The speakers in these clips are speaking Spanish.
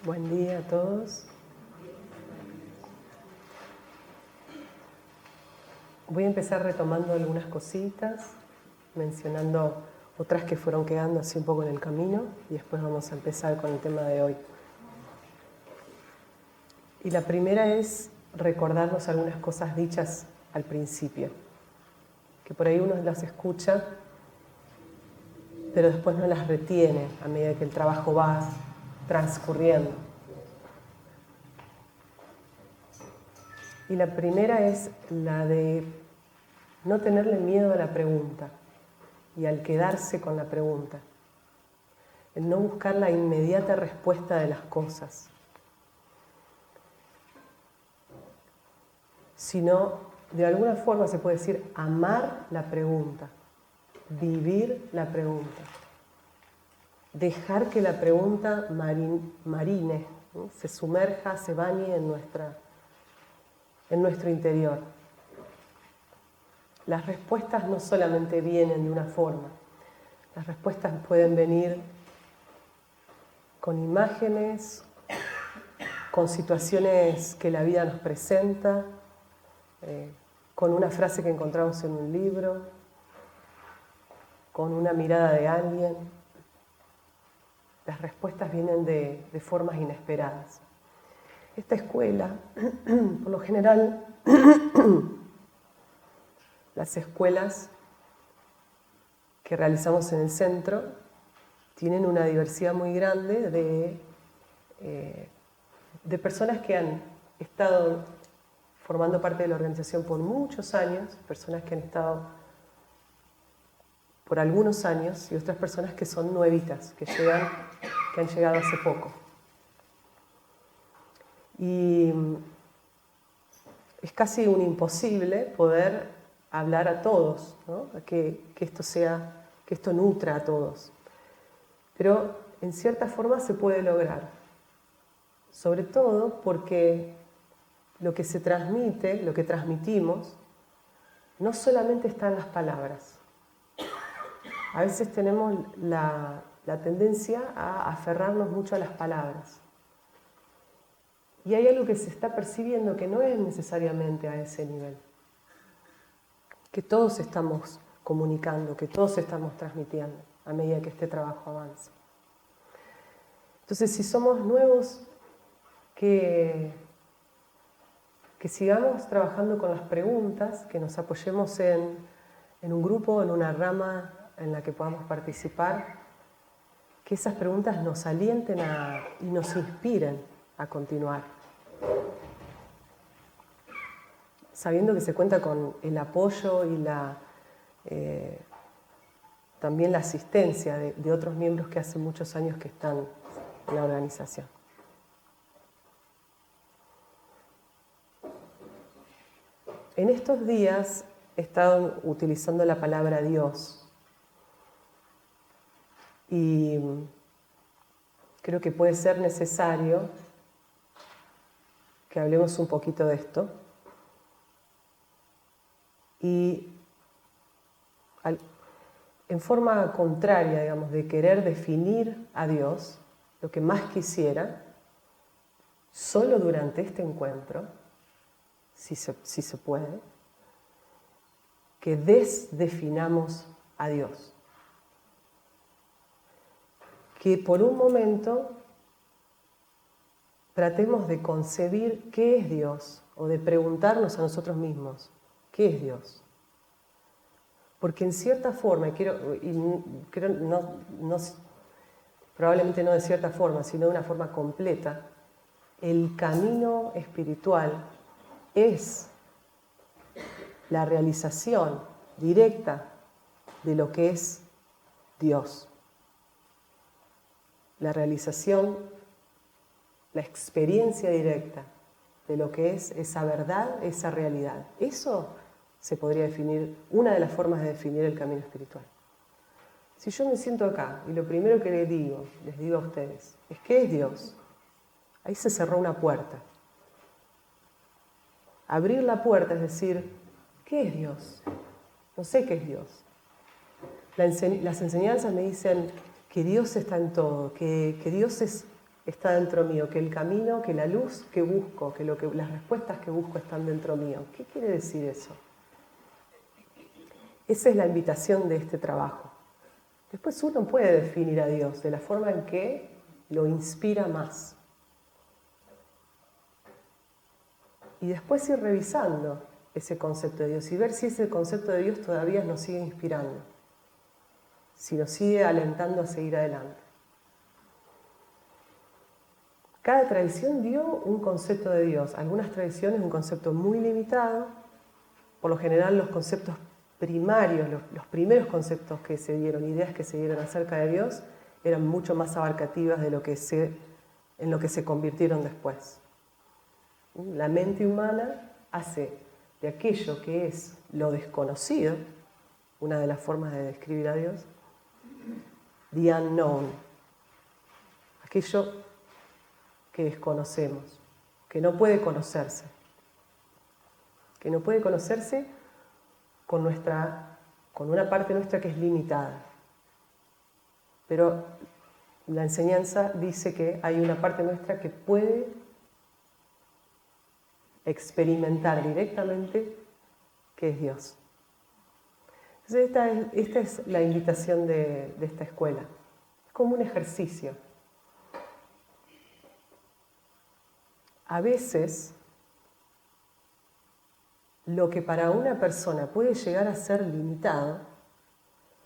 Buen día a todos. Voy a empezar retomando algunas cositas, mencionando otras que fueron quedando así un poco en el camino y después vamos a empezar con el tema de hoy. Y la primera es recordarnos algunas cosas dichas al principio, que por ahí uno las escucha, pero después no las retiene a medida que el trabajo va transcurriendo. Y la primera es la de no tenerle miedo a la pregunta y al quedarse con la pregunta. El no buscar la inmediata respuesta de las cosas, sino, de alguna forma se puede decir, amar la pregunta, vivir la pregunta, dejar que la pregunta marine, ¿no? Se sumerja, se bañe en nuestro interior. Las respuestas no solamente vienen de una forma, las respuestas pueden venir con imágenes, con situaciones que la vida nos presenta, con una frase que encontramos en un libro, con una mirada de alguien. Las respuestas vienen de formas inesperadas. Esta escuela, por lo general, las escuelas que realizamos en el centro tienen una diversidad muy grande de personas que han estado formando parte de la organización por muchos años, personas que han estado por algunos años y otras personas que son nuevitas, que han llegado hace poco. Y es casi un imposible poder hablar a todos, ¿no? Que esto nutra a todos. Pero en cierta forma se puede lograr, sobre todo porque lo que se transmite, lo que transmitimos, no solamente está en las palabras. A veces tenemos la tendencia a aferrarnos mucho a las palabras. Y hay algo que se está percibiendo que no es necesariamente a ese nivel. Que todos estamos comunicando, que todos estamos transmitiendo a medida que este trabajo avanza. Entonces, si somos nuevos, que sigamos trabajando con las preguntas, que nos apoyemos en un grupo, en una rama en la que podamos participar, que esas preguntas nos alienten y nos inspiren a continuar. Sabiendo que se cuenta con el apoyo y también la asistencia de otros miembros que hace muchos años que están en la organización. En estos días he estado utilizando la palabra Dios y creo que puede ser necesario que hablemos un poquito de esto. Y en forma contraria, digamos, de querer definir a Dios, lo que más quisiera, solo durante este encuentro, si se puede, que desdefinamos a Dios. Que por un momento tratemos de concebir qué es Dios, o de preguntarnos a nosotros mismos, ¿qué es Dios? Porque en cierta forma, probablemente no de cierta forma, sino de una forma completa, el camino espiritual es la realización directa de lo que es Dios. La realización, la experiencia directa de lo que es esa verdad, esa realidad. Eso se podría definir, una de las formas de definir el camino espiritual. Si yo me siento acá y lo primero que les digo a ustedes, es ¿qué es Dios? Ahí se cerró una puerta. Abrir la puerta es decir, ¿qué es Dios? No sé qué es Dios. Las enseñanzas me dicen que Dios está en todo, que Dios es está dentro mío, que el camino, que la luz que busco, que las respuestas que busco están dentro mío. ¿Qué quiere decir eso? Esa es la invitación de este trabajo. Después uno puede definir a Dios de la forma en que lo inspira más. Y después ir revisando ese concepto de Dios y ver si ese concepto de Dios todavía nos sigue inspirando, si nos sigue alentando a seguir adelante. Cada tradición dio un concepto de Dios. Algunas tradiciones un concepto muy limitado. Por lo general los conceptos primarios, los primeros conceptos que se dieron, ideas que se dieron acerca de Dios, eran mucho más abarcativas de en lo que se convirtieron después. La mente humana hace de aquello que es lo desconocido, una de las formas de describir a Dios, the unknown, aquello que desconocemos, que no puede conocerse, con una parte nuestra que es limitada. Pero la enseñanza dice que hay una parte nuestra que puede experimentar directamente que es Dios. Entonces esta es la invitación de esta escuela. Es como un ejercicio. A veces, lo que para una persona puede llegar a ser limitado,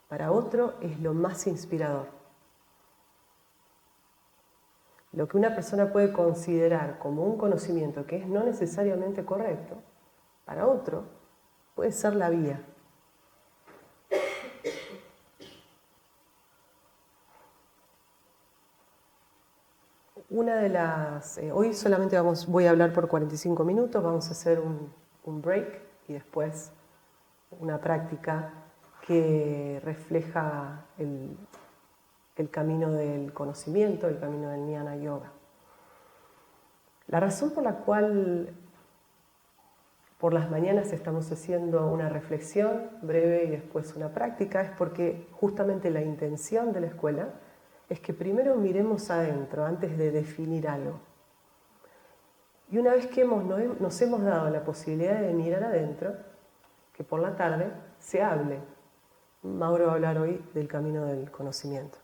para otro es lo más inspirador. Lo que una persona puede considerar como un conocimiento que es no necesariamente correcto, para otro puede ser la vía. Hoy solamente voy a hablar por 45 minutos, vamos a hacer un break y después una práctica que refleja el camino del conocimiento, el camino del Jnana Yoga. La razón por la cual por las mañanas estamos haciendo una reflexión breve y después una práctica es porque justamente la intención de la escuela es que primero miremos adentro antes de definir algo. Y una vez que nos hemos dado la posibilidad de mirar adentro, que por la tarde se hable. Mauro va a hablar hoy del camino del conocimiento.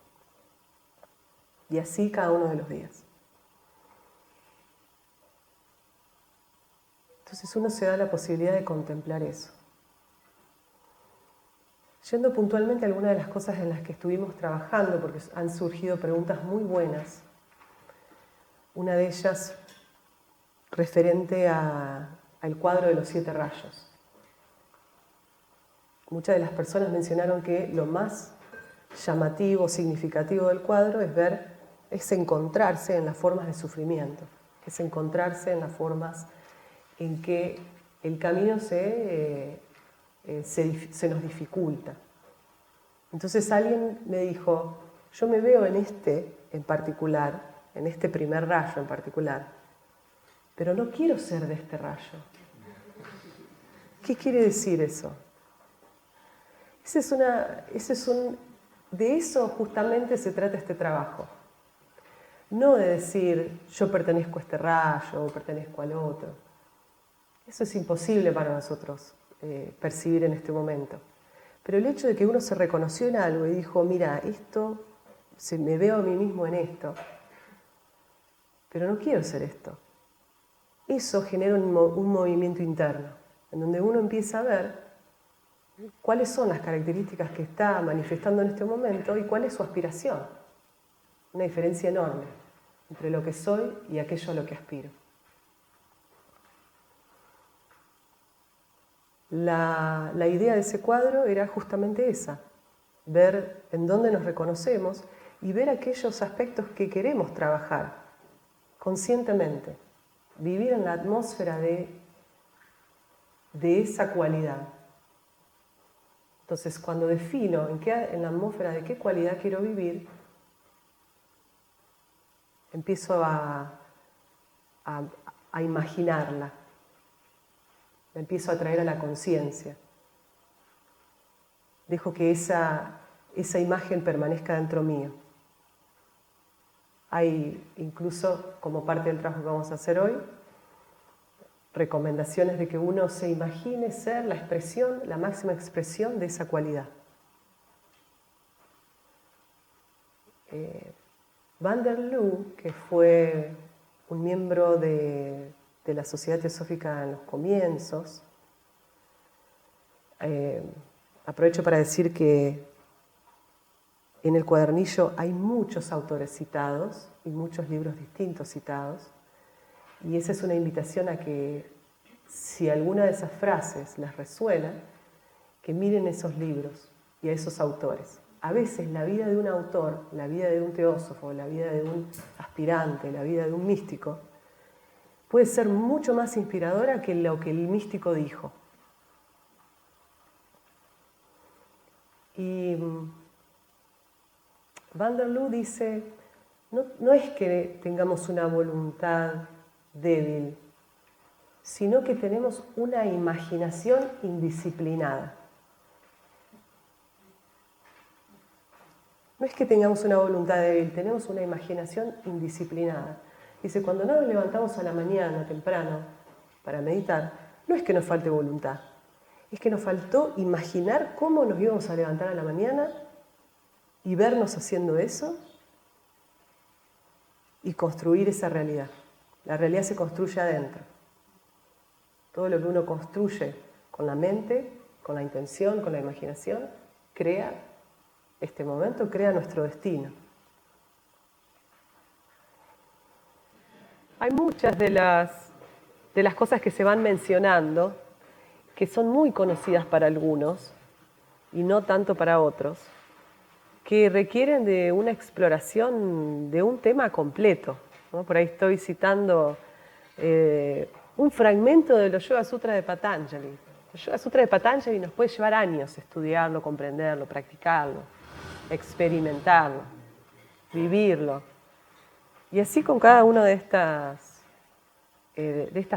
Y así cada uno de los días. Entonces uno se da la posibilidad de contemplar eso. Yendo puntualmente a algunas de las cosas en las que estuvimos trabajando, porque han surgido preguntas muy buenas. Una de ellas referente al cuadro de los 7 rayos. Muchas de las personas mencionaron que lo más llamativo, significativo del cuadro es encontrarse en las formas de sufrimiento, es encontrarse en las formas en que el camino se nos dificulta. Entonces alguien me dijo, yo me veo en en particular, en este primer rayo en particular, pero no quiero ser de este rayo. ¿Qué quiere decir eso? De eso justamente se trata este trabajo. No de decir, yo pertenezco a este rayo o pertenezco al otro. Eso es imposible para nosotros percibir en este momento. Pero el hecho de que uno se reconoció en algo y dijo, mira, me veo a mí mismo en esto, pero no quiero ser esto. Eso genera un movimiento interno, en donde uno empieza a ver cuáles son las características que está manifestando en este momento y cuál es su aspiración. Una diferencia enorme entre lo que soy y aquello a lo que aspiro. La idea de ese cuadro era justamente esa, ver en dónde nos reconocemos y ver aquellos aspectos que queremos trabajar conscientemente, vivir en la atmósfera de esa cualidad. Entonces, cuando defino en la atmósfera de qué cualidad quiero vivir, empiezo a imaginarla. Me empiezo a traer a la conciencia. Dejo que esa imagen permanezca dentro mío. Hay incluso, como parte del trabajo que vamos a hacer hoy, recomendaciones de que uno se imagine ser la expresión, la máxima expresión de esa cualidad. Van der Loo, que fue un miembro de la Sociedad Teosófica en los comienzos, aprovecho para decir que en el cuadernillo hay muchos autores citados y muchos libros distintos citados, y esa es una invitación a que si alguna de esas frases les resuena, que miren esos libros y a esos autores. A veces la vida de un autor, la vida de un teósofo, la vida de un aspirante, la vida de un místico, puede ser mucho más inspiradora que lo que el místico dijo. Y Van der Loo dice, no es que tengamos una voluntad débil, sino que tenemos una imaginación indisciplinada. No es que tengamos una voluntad débil, tenemos una imaginación indisciplinada. Dice, cuando nos levantamos a la mañana temprano para meditar, no es que nos falte voluntad, es que nos faltó imaginar cómo nos íbamos a levantar a la mañana y vernos haciendo eso y construir esa realidad. La realidad se construye adentro. Todo lo que uno construye con la mente, con la intención, con la imaginación, crea este momento, crea nuestro destino. Hay muchas de las cosas que se van mencionando que son muy conocidas para algunos y no tanto para otros, que requieren de una exploración de un tema completo, ¿no? Por ahí estoy citando un fragmento de los Yoga Sutras de Patanjali. Los Yoga Sutras de Patanjali nos puede llevar años estudiarlo, comprenderlo, practicarlo, experimentarlo, vivirlo. Y así con cada una de estas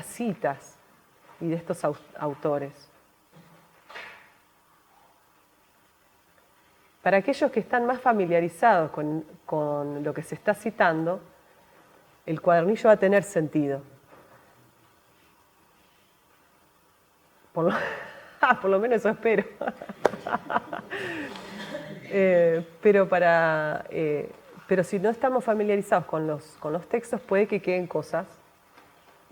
citas y de estos autores. Para aquellos que están más familiarizados con lo que se está citando, el cuadernillo va a tener sentido. Por lo menos eso espero. Pero si no estamos familiarizados con los textos, puede que queden cosas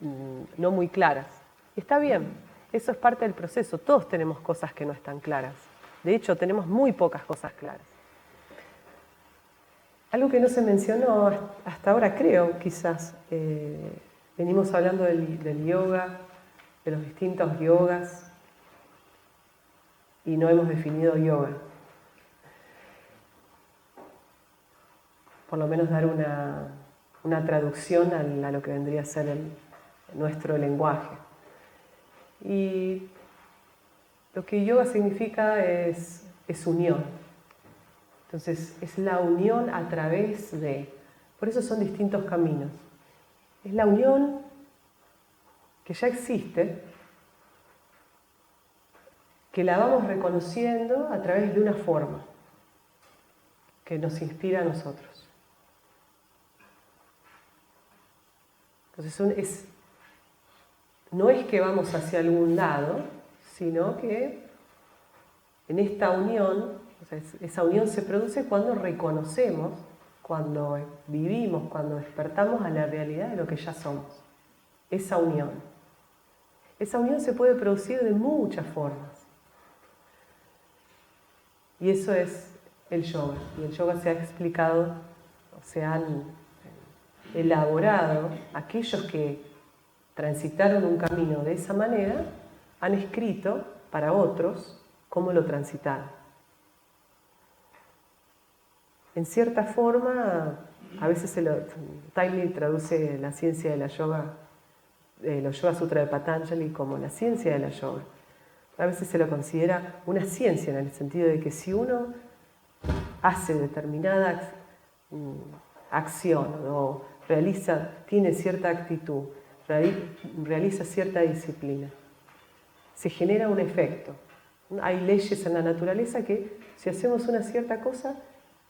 no muy claras. Y está bien, eso es parte del proceso. Todos tenemos cosas que no están claras. De hecho, tenemos muy pocas cosas claras. Algo que no se mencionó hasta ahora, creo, quizás, venimos hablando del yoga, de los distintos yogas, y no hemos definido yoga. Por lo menos dar una traducción a lo que vendría a ser nuestro lenguaje. Y lo que yoga significa es unión. Entonces, es la unión a través de... Por eso son distintos caminos. Es la unión que ya existe, que la vamos reconociendo a través de una forma que nos inspira a nosotros. Entonces, no es que vamos hacia algún lado, sino que en esta unión, o sea, esa unión se produce cuando reconocemos, cuando vivimos, cuando despertamos a la realidad de lo que ya somos. Esa unión. Esa unión se puede producir de muchas formas. Y eso es el yoga. Y el yoga se ha explicado, se han elaborado, aquellos que transitaron un camino de esa manera, han escrito para otros cómo lo transitaron. En cierta forma, a veces Taimni traduce la ciencia de la yoga, los Yoga Sutras de Patanjali como la ciencia de la yoga. A veces se lo considera una ciencia en el sentido de que si uno hace determinada acción o tiene cierta actitud, realiza cierta disciplina, se genera un efecto. Hay leyes en la naturaleza que si hacemos una cierta cosa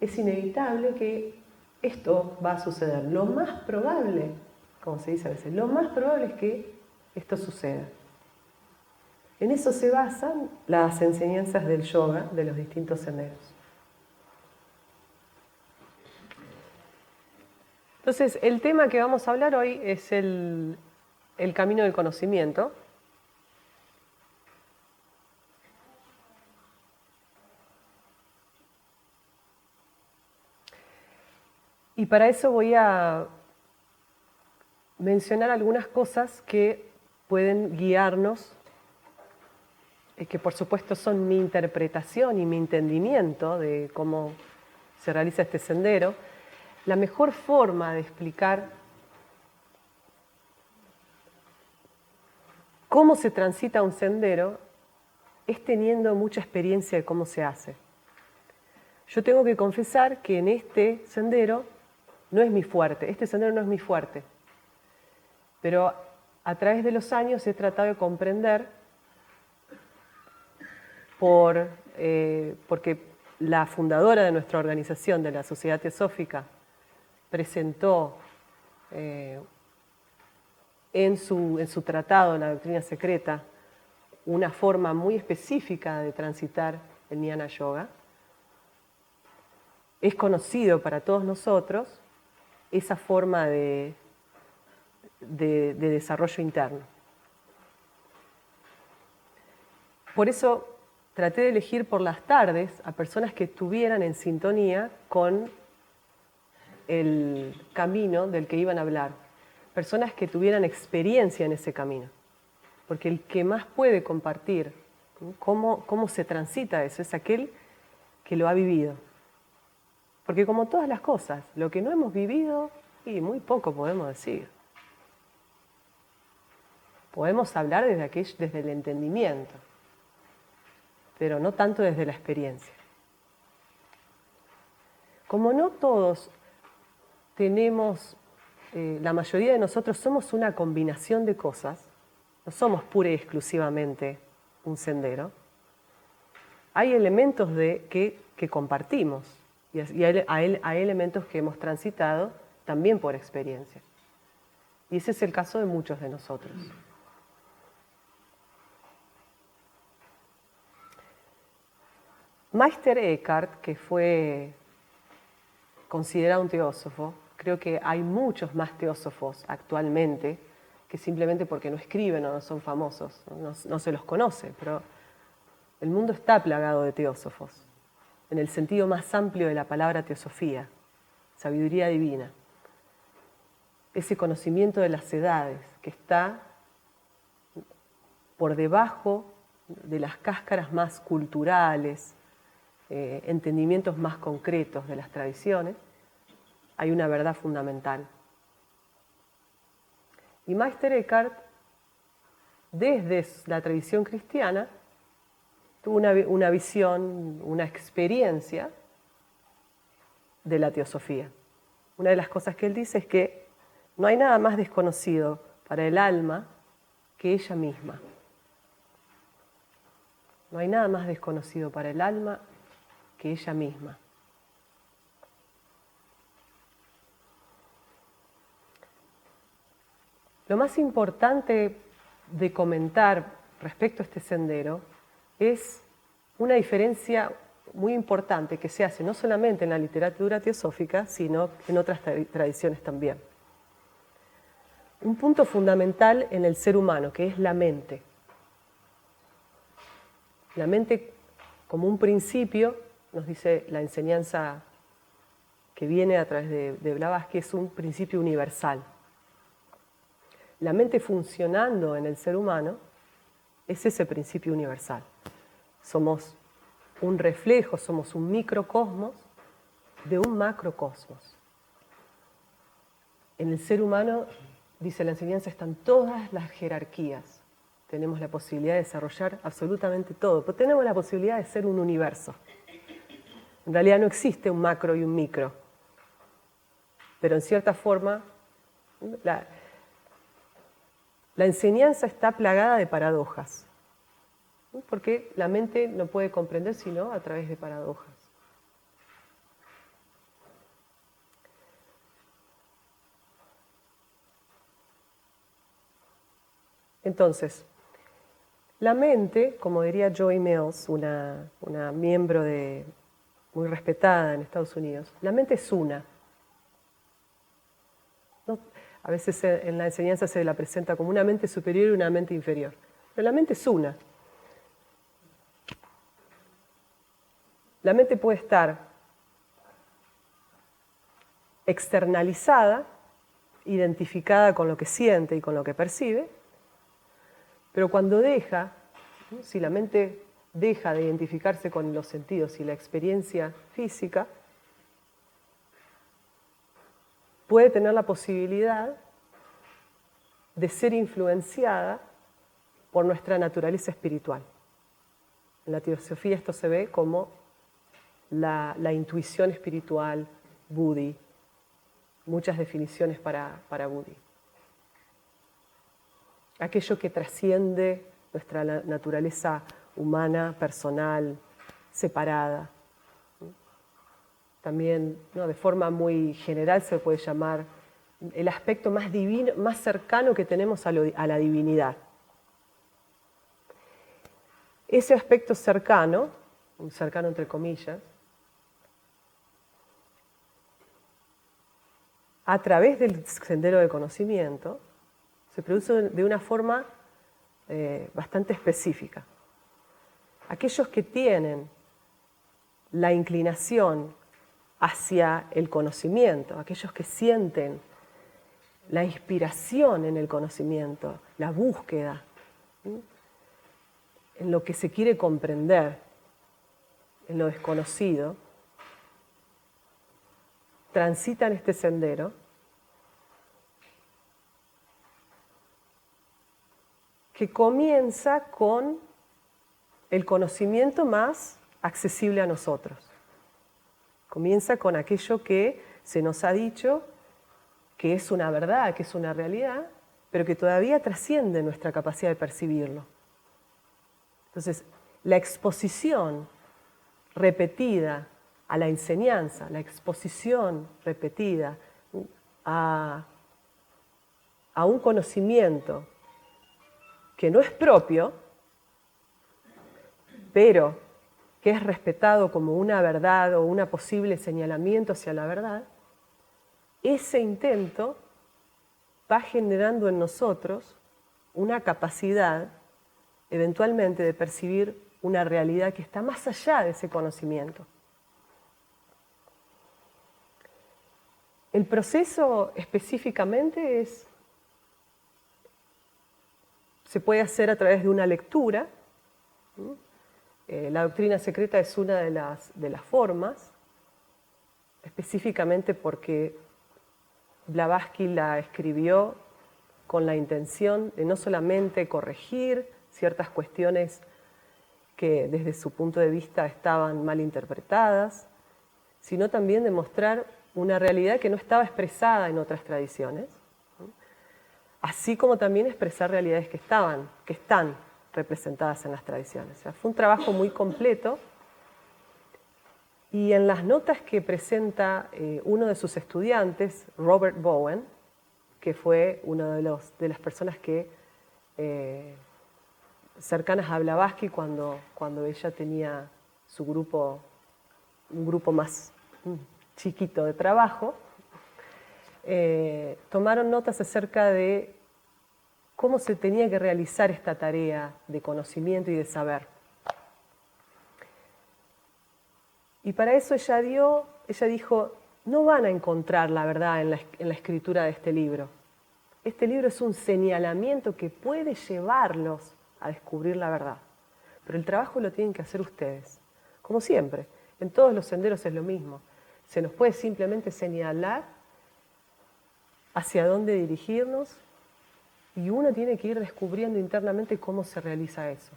es inevitable que esto va a suceder. Lo más probable, como se dice a veces, lo más probable es que esto suceda. En eso se basan las enseñanzas del yoga, de los distintos senderos. Entonces, el tema que vamos a hablar hoy es el camino del conocimiento. Y para eso voy a mencionar algunas cosas que pueden guiarnos, que por supuesto son mi interpretación y mi entendimiento de cómo se realiza este sendero. La mejor forma de explicar cómo se transita un sendero es teniendo mucha experiencia de cómo se hace. Yo tengo que confesar que en este sendero no es mi fuerte, este sendero no es mi fuerte, pero a través de los años he tratado de comprender porque la fundadora de nuestra organización, de la Sociedad Teosófica, presentó en su tratado, en la doctrina secreta, una forma muy específica de transitar el Jnana Yoga. Es conocido para todos nosotros esa forma de desarrollo interno. Por eso traté de elegir por las tardes a personas que estuvieran en sintonía con el camino del que iban a hablar, personas que tuvieran experiencia en ese camino, porque el que más puede compartir cómo se transita eso es aquel que lo ha vivido. Porque como todas las cosas, lo que no hemos vivido, y muy poco podemos decir. Podemos hablar desde el entendimiento, pero no tanto desde la experiencia. Como no todos tenemos, la mayoría de nosotros somos una combinación de cosas, no somos pura y exclusivamente un sendero, hay elementos que compartimos y hay elementos que hemos transitado también por experiencia. Y ese es el caso de muchos de nosotros. Meister Eckhart, que fue considerado un teósofo, creo que hay muchos más teósofos actualmente que simplemente porque no escriben o no son famosos, no se los conoce, pero el mundo está plagado de teósofos, en el sentido más amplio de la palabra teosofía, sabiduría divina. Ese conocimiento de las edades que está por debajo de las cáscaras más culturales, entendimientos más concretos de las tradiciones, hay una verdad fundamental. Y Meister Eckhart, desde la tradición cristiana, tuvo una visión, una experiencia de la teosofía. Una de las cosas que él dice es que no hay nada más desconocido para el alma que ella misma. No hay nada más desconocido para el alma que ella misma. Lo más importante de comentar respecto a este sendero es una diferencia muy importante que se hace no solamente en la literatura teosófica, sino en otras tradiciones también. Un punto fundamental en el ser humano, que es la mente. La mente como un principio, nos dice la enseñanza que viene a través de Blavatsky, es un principio universal. La mente funcionando en el ser humano es ese principio universal. Somos un reflejo, somos un microcosmos de un macrocosmos. En el ser humano, dice la enseñanza, están todas las jerarquías. Tenemos la posibilidad de desarrollar absolutamente todo, pero tenemos la posibilidad de ser un universo. En realidad no existe un macro y un micro, pero en cierta forma la enseñanza está plagada de paradojas, porque la mente no puede comprender sino a través de paradojas. Entonces, la mente, como diría Joy Mills, una miembro muy respetada en Estados Unidos, la mente es una. ¿No? A veces en la enseñanza se la presenta como una mente superior y una mente inferior. Pero la mente es una. La mente puede estar externalizada, identificada con lo que siente y con lo que percibe, pero cuando deja, ¿no? Si la mente deja de identificarse con los sentidos y la experiencia física, puede tener la posibilidad de ser influenciada por nuestra naturaleza espiritual. En la teosofía esto se ve como la intuición espiritual, Buddhi, muchas definiciones para Buddhi. Aquello que trasciende nuestra naturaleza humana, personal, separada. También, ¿no?, de forma muy general se puede llamar el aspecto más divino, más cercano que tenemos a la divinidad. Ese aspecto cercano entre comillas, a través del sendero de conocimiento, se produce de una forma bastante específica. Aquellos que tienen la inclinación hacia el conocimiento, aquellos que sienten la inspiración en el conocimiento, la búsqueda, ¿sí?, en lo que se quiere comprender, en lo desconocido, transitan este sendero que comienza con el conocimiento más accesible a nosotros. Comienza con aquello que se nos ha dicho que es una verdad, que es una realidad, pero que todavía trasciende nuestra capacidad de percibirlo. Entonces, la exposición repetida a la enseñanza, la exposición repetida a un conocimiento que no es propio, pero que es respetado como una verdad o un posible señalamiento hacia la verdad, ese intento va generando en nosotros una capacidad eventualmente de percibir una realidad que está más allá de ese conocimiento. El proceso específicamente se puede hacer a través de una lectura. La doctrina secreta es una de las formas, específicamente porque Blavatsky la escribió con la intención de no solamente corregir ciertas cuestiones que desde su punto de vista estaban mal interpretadas, sino también de mostrar una realidad que no estaba expresada en otras tradiciones, así como también expresar realidades que están representadas en las tradiciones. O sea, fue un trabajo muy completo, y en las notas que presenta uno de sus estudiantes, Robert Bowen, que fue una de las personas que cercanas a Blavatsky cuando ella tenía su grupo, un grupo más chiquito de trabajo, tomaron notas acerca de cómo se tenía que realizar esta tarea de conocimiento y de saber. Y para eso ella dijo, no van a encontrar la verdad en la escritura de este libro. Este libro es un señalamiento que puede llevarlos a descubrir la verdad. Pero el trabajo lo tienen que hacer ustedes. Como siempre, en todos los senderos es lo mismo. Se nos puede simplemente señalar hacia dónde dirigirnos y uno tiene que ir descubriendo internamente cómo se realiza eso.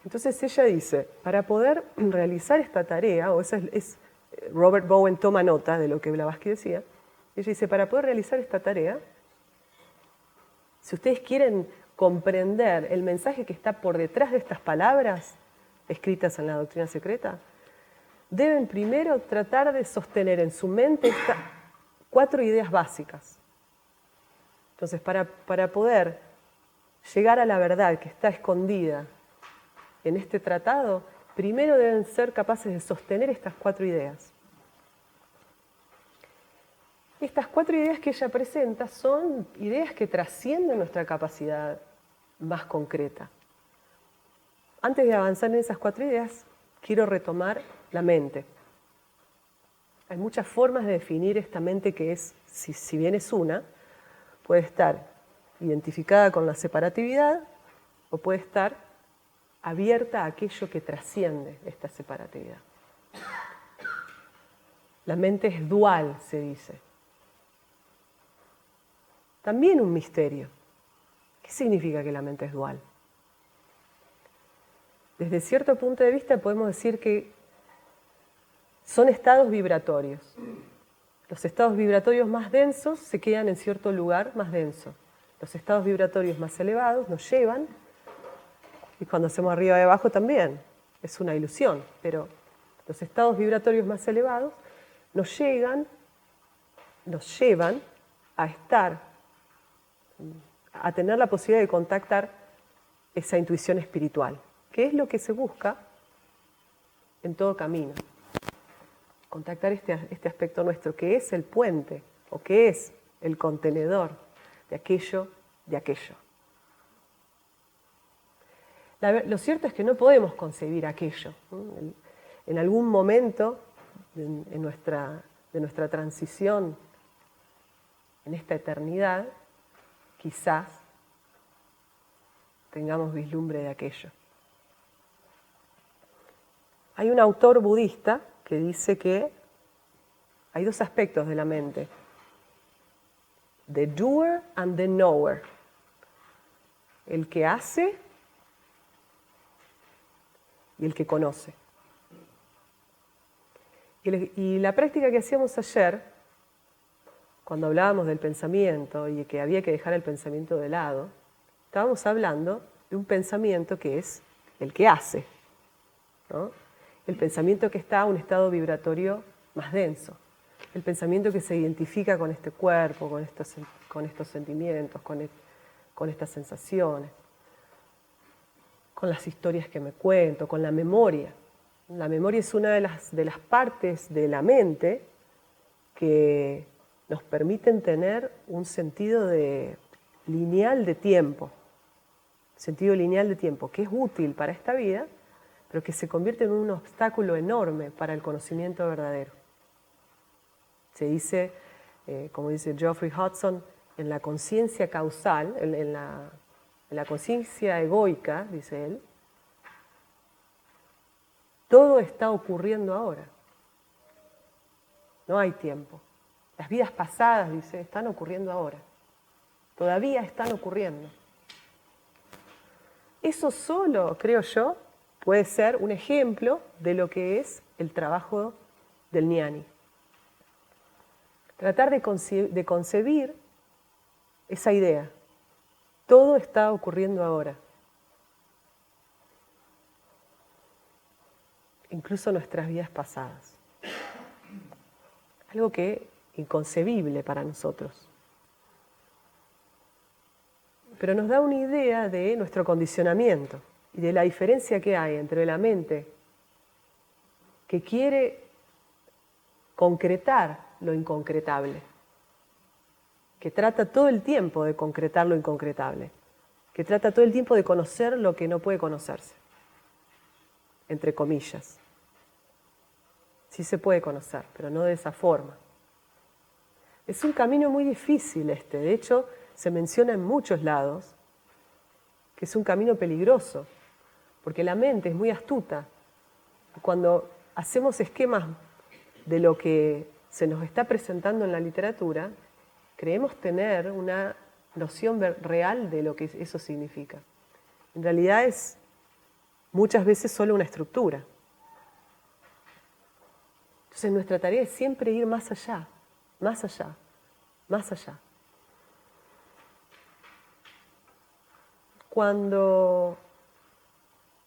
Entonces ella dice, para poder realizar esta tarea, Robert Bowen toma nota de lo que Blavatsky decía, ella dice, para poder realizar esta tarea, si ustedes quieren comprender el mensaje que está por detrás de estas palabras escritas en la doctrina secreta, deben primero tratar de sostener en su mente estas 4 ideas básicas. Entonces, para poder llegar a la verdad que está escondida en este tratado, primero deben ser capaces de sostener estas 4 ideas. Estas 4 ideas que ella presenta son ideas que trascienden nuestra capacidad más concreta. Antes de avanzar en esas 4 ideas, quiero retomar la mente. Hay muchas formas de definir esta mente que es, si bien es una, puede estar identificada con la separatividad o puede estar abierta a aquello que trasciende esta separatividad. La mente es dual, se dice. También un misterio. ¿Qué significa que la mente es dual? Desde cierto punto de vista podemos decir que son estados vibratorios. Los estados vibratorios más densos se quedan en cierto lugar más denso. Los estados vibratorios más elevados nos llevan, y cuando hacemos arriba y abajo también, es una ilusión, pero los estados vibratorios más elevados nos llevan a estar, a tener la posibilidad de contactar esa intuición espiritual, que es lo que se busca en todo camino. Contactar este aspecto nuestro, que es el puente, o que es el contenedor de aquello. Lo cierto es que no podemos concebir aquello. En algún momento de nuestra transición en esta eternidad, quizás tengamos vislumbre de aquello. Hay un autor budista que dice que hay 2 aspectos de la mente: the doer and the knower. El que hace y el que conoce. Y la práctica que hacíamos ayer, cuando hablábamos del pensamiento y de que había que dejar el pensamiento de lado, estábamos hablando de un pensamiento que es el que hace, ¿no? El pensamiento que está a un estado vibratorio más denso, el pensamiento que se identifica con este cuerpo, con estos sentimientos, con estas sensaciones, con las historias que me cuento, con la memoria. La memoria es una de las partes de la mente que nos permiten tener un sentido lineal de tiempo, que es útil para esta vida, pero que se convierte en un obstáculo enorme para el conocimiento verdadero. Se dice, como dice Geoffrey Hudson, en la conciencia causal, en la conciencia egoica, dice él, todo está ocurriendo ahora. No hay tiempo. Las vidas pasadas, dice, están ocurriendo ahora. Todavía están ocurriendo. Eso solo, creo yo, puede ser un ejemplo de lo que es el trabajo del ñani. Tratar de concebir esa idea. Todo está ocurriendo ahora. Incluso nuestras vidas pasadas. Algo que es inconcebible para nosotros. Pero nos da una idea de nuestro condicionamiento y de la diferencia que hay entre la mente que quiere concretar lo inconcretable, que trata todo el tiempo de concretar lo inconcretable, que trata todo el tiempo de conocer lo que no puede conocerse, entre comillas. Sí se puede conocer, pero no de esa forma. Es un camino muy difícil este, de hecho se menciona en muchos lados que es un camino peligroso, porque la mente es muy astuta. Cuando hacemos esquemas de lo que se nos está presentando en la literatura, creemos tener una noción real de lo que eso significa. En realidad es muchas veces solo una estructura. Entonces nuestra tarea es siempre ir más allá, más allá, más allá. Cuando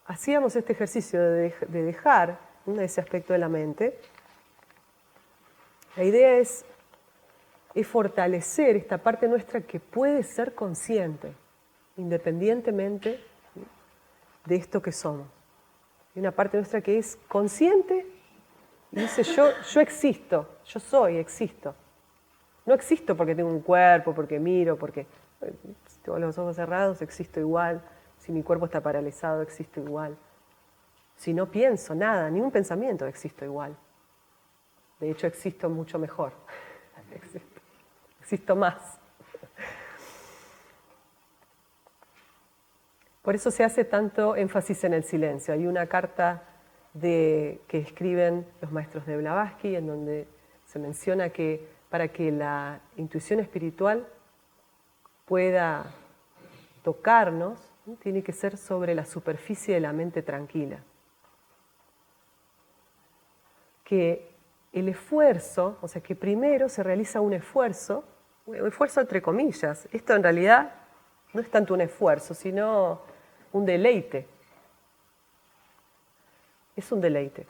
hacíamos este ejercicio de dejar ese aspecto de la mente, la idea es es fortalecer esta parte nuestra que puede ser consciente, independientemente de esto que somos. Hay una parte nuestra que es consciente y dice, yo existo, yo soy, existo. No existo porque tengo un cuerpo, porque miro, porque si tengo los ojos cerrados, existo igual. Si mi cuerpo está paralizado, existo igual. Si no pienso nada, ni un pensamiento, existo igual. De hecho, existo mucho mejor. Existo más. Por eso se hace tanto énfasis en el silencio. Hay una carta que escriben los maestros de Blavatsky en donde se menciona que para que la intuición espiritual pueda tocarnos, tiene que ser sobre la superficie de la mente tranquila. Que el esfuerzo, o sea que primero se realiza un esfuerzo entre comillas. Esto en realidad no es tanto un esfuerzo, sino un deleite. Es un deleite.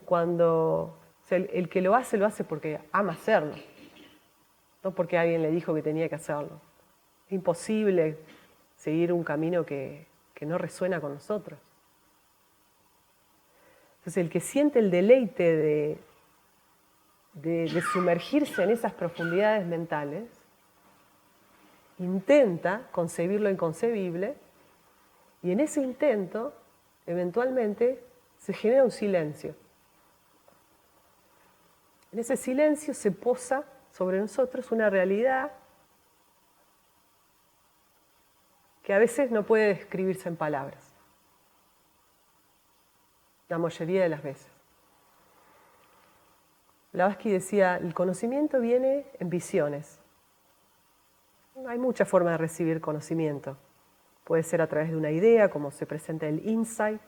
Cuando el que lo hace porque ama hacerlo, no porque alguien le dijo que tenía que hacerlo. Es imposible seguir un camino que no resuena con nosotros. Entonces el que siente el deleite de sumergirse en esas profundidades mentales, intenta concebir lo inconcebible y en ese intento, eventualmente, se genera un silencio. En ese silencio se posa sobre nosotros una realidad que a veces no puede describirse en palabras. La mayoría de las veces. Blavatsky decía, el conocimiento viene en visiones. Hay muchas formas de recibir conocimiento. Puede ser a través de una idea, como se presenta el insight.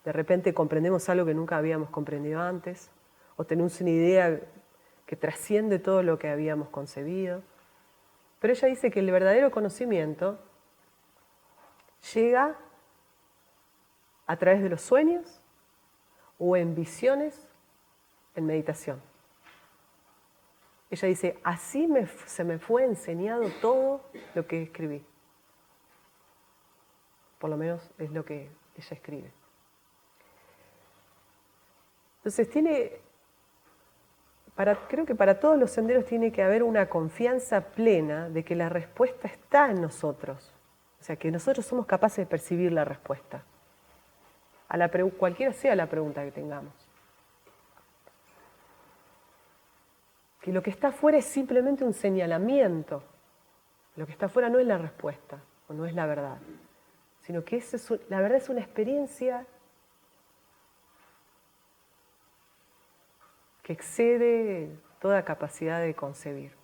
De repente comprendemos algo que nunca habíamos comprendido antes, o tenemos una idea que trasciende todo lo que habíamos concebido. Pero ella dice que el verdadero conocimiento llega a través de los sueños o en visiones en meditación. Ella dice, así se me fue enseñado todo lo que escribí. Por lo menos es lo que ella escribe. Entonces creo que para todos los senderos tiene que haber una confianza plena de que la respuesta está en nosotros. O sea, que nosotros somos capaces de percibir la respuesta. Cualquiera sea la pregunta que tengamos. Que lo que está afuera es simplemente un señalamiento. Lo que está afuera no es la respuesta, o no es la verdad. Sino que la verdad es una experiencia que excede toda capacidad de concebir.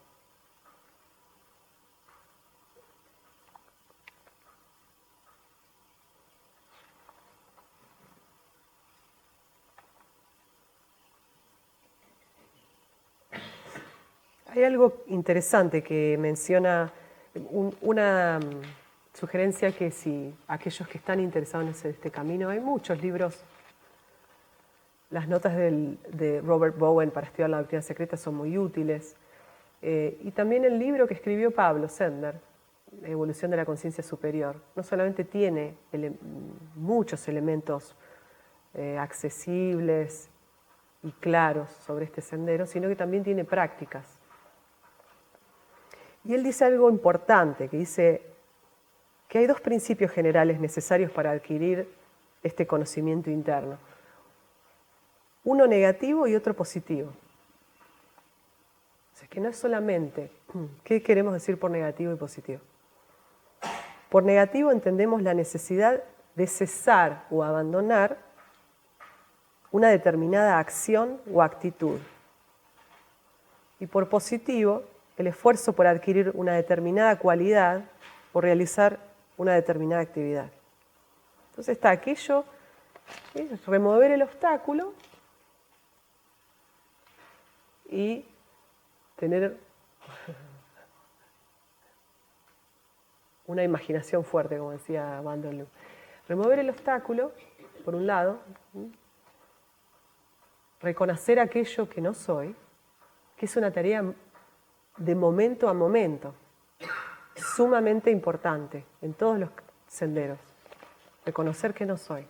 Hay algo interesante que menciona, una sugerencia que si aquellos que están interesados en este camino, hay muchos libros. Las notas de Robert Bowen para estudiar la doctrina secreta son muy útiles. Y también el libro que escribió Pablo Sender, Evolución de la Conciencia Superior, no solamente tiene muchos elementos accesibles y claros sobre este sendero, sino que también tiene prácticas. Y él dice algo importante, que dice que hay dos principios generales necesarios para adquirir este conocimiento interno. Uno negativo y otro positivo. O sea, que no es solamente, ¿qué queremos decir por negativo y positivo? Por negativo entendemos la necesidad de cesar o abandonar una determinada acción o actitud. Y por positivo, el esfuerzo por adquirir una determinada cualidad o realizar una determinada actividad. Entonces está aquello, remover el obstáculo y tener una imaginación fuerte, como decía Bandolú. Remover el obstáculo, por un lado, reconocer aquello que no soy, que es una tarea de momento a momento, sumamente importante en todos los senderos, reconocer que no soy.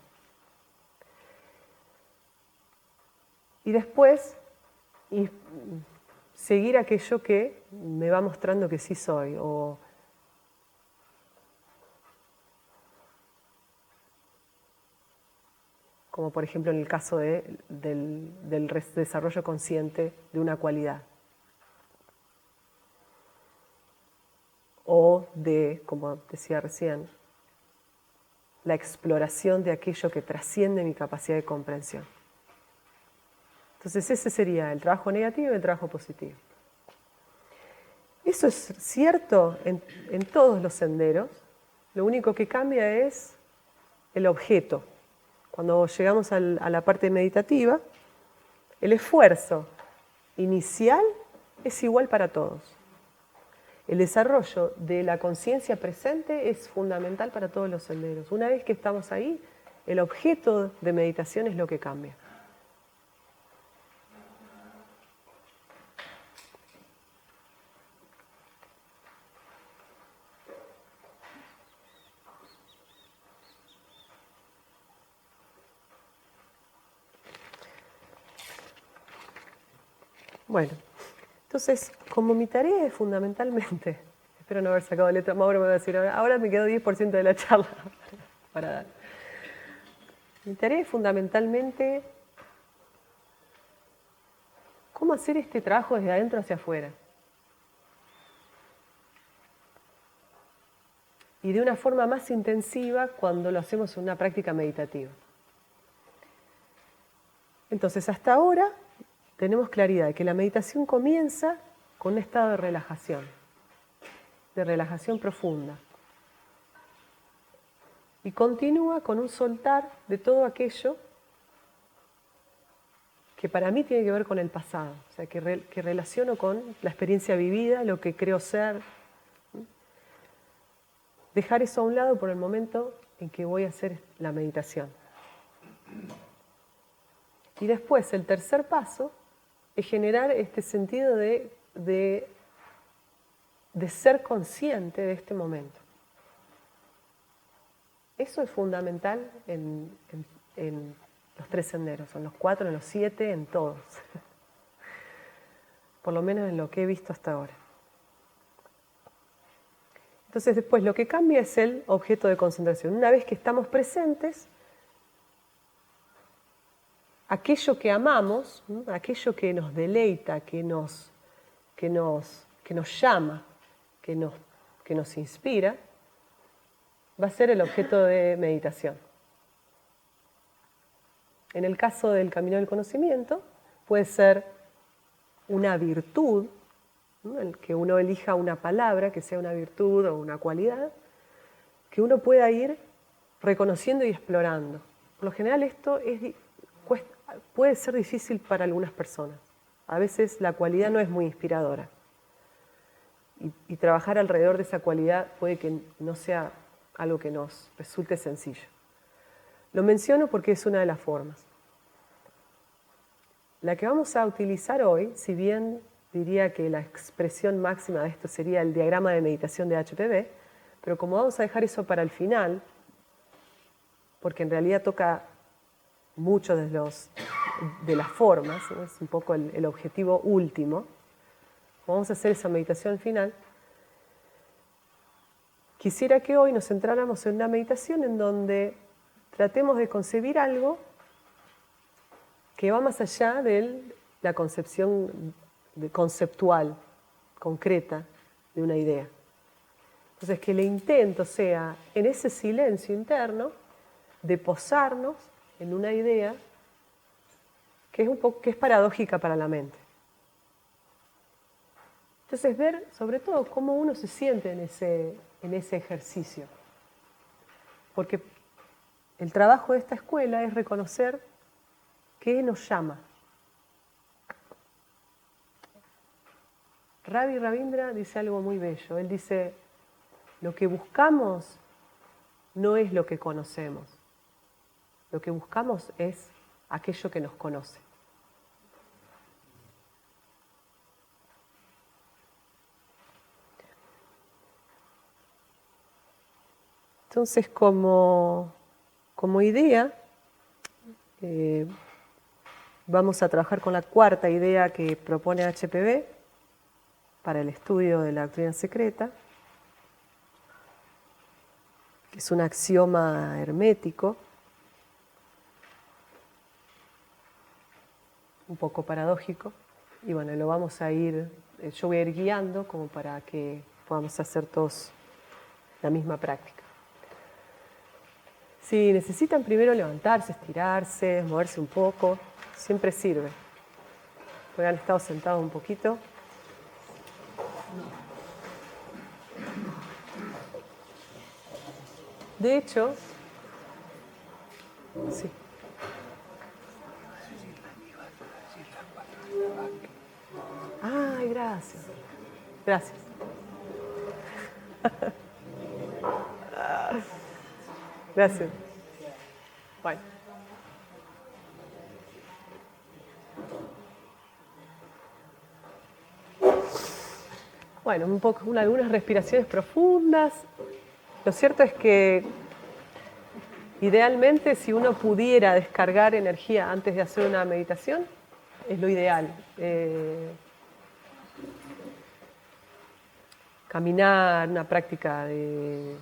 Y después seguir aquello que me va mostrando que sí soy, o como por ejemplo en el caso del desarrollo consciente de una cualidad. O de, como decía recién, la exploración de aquello que trasciende mi capacidad de comprensión. Entonces ese sería el trabajo negativo y el trabajo positivo. Eso es cierto en todos los senderos, lo único que cambia es el objeto. Cuando llegamos a la parte meditativa, el esfuerzo inicial es igual para todos. El desarrollo de la conciencia presente es fundamental para todos los senderos. Una vez que estamos ahí, el objeto de meditación es lo que cambia. Bueno, entonces, como mi tarea es fundamentalmente, espero no haber sacado letra, Mauro me va a decir, ahora me quedó 10% de la charla para dar. Mi tarea es fundamentalmente cómo hacer este trabajo desde adentro hacia afuera. Y de una forma más intensiva cuando lo hacemos en una práctica meditativa. Entonces, hasta ahora tenemos claridad de que la meditación comienza con un estado de relajación profunda. Y continúa con un soltar de todo aquello que para mí tiene que ver con el pasado, o sea, que relaciono con la experiencia vivida, lo que creo ser. Dejar eso a un lado por el momento en que voy a hacer la meditación. Y después, el tercer paso es generar este sentido de ser consciente de este momento. Eso es fundamental en los 3 senderos, en los 4, en los 7, en todos. Por lo menos en lo que he visto hasta ahora. Entonces después lo que cambia es el objeto de concentración. Una vez que estamos presentes, aquello que amamos, aquello que nos deleita, que nos llama, que nos inspira, va a ser el objeto de meditación. En el caso del camino del conocimiento, puede ser una virtud, ¿no? El que uno elija una palabra que sea una virtud o una cualidad, que uno pueda ir reconociendo y explorando. Por lo general esto puede ser difícil para algunas personas. A veces la cualidad no es muy inspiradora. Y trabajar alrededor de esa cualidad puede que no sea algo que nos resulte sencillo. Lo menciono porque es una de las formas. La que vamos a utilizar hoy, si bien diría que la expresión máxima de esto sería el diagrama de meditación de HPB, pero como vamos a dejar eso para el final, porque en realidad toca mucho de las formas, ¿no? Es un poco el objetivo último, vamos a hacer esa meditación al final. Quisiera que hoy nos centráramos en una meditación en donde tratemos de concebir algo que va más allá de la concepción conceptual, concreta, de una idea. Entonces, que el intento sea, en ese silencio interno, de posarnos en una idea que es paradójica para la mente. Entonces, ver sobre todo cómo uno se siente en ese ejercicio. Porque el trabajo de esta escuela es reconocer qué nos llama. Ravi Ravindra dice algo muy bello. Él dice, lo que buscamos no es lo que conocemos. Lo que buscamos es aquello que nos conoce. Entonces, como idea, vamos a trabajar con la cuarta idea que propone HPB para el estudio de la doctrina secreta, que es un axioma hermético, un poco paradójico, y bueno, lo vamos a ir, yo voy a ir guiando como para que podamos hacer todos la misma práctica. Si necesitan primero levantarse, estirarse, moverse un poco, siempre sirve. Porque han estado sentados un poquito. De hecho, sí. Ay, gracias. Gracias. Gracias. Bueno. Bueno, un poco, algunas respiraciones profundas. Lo cierto es que idealmente, si uno pudiera descargar energía antes de hacer una meditación, es lo ideal. Caminar, una práctica de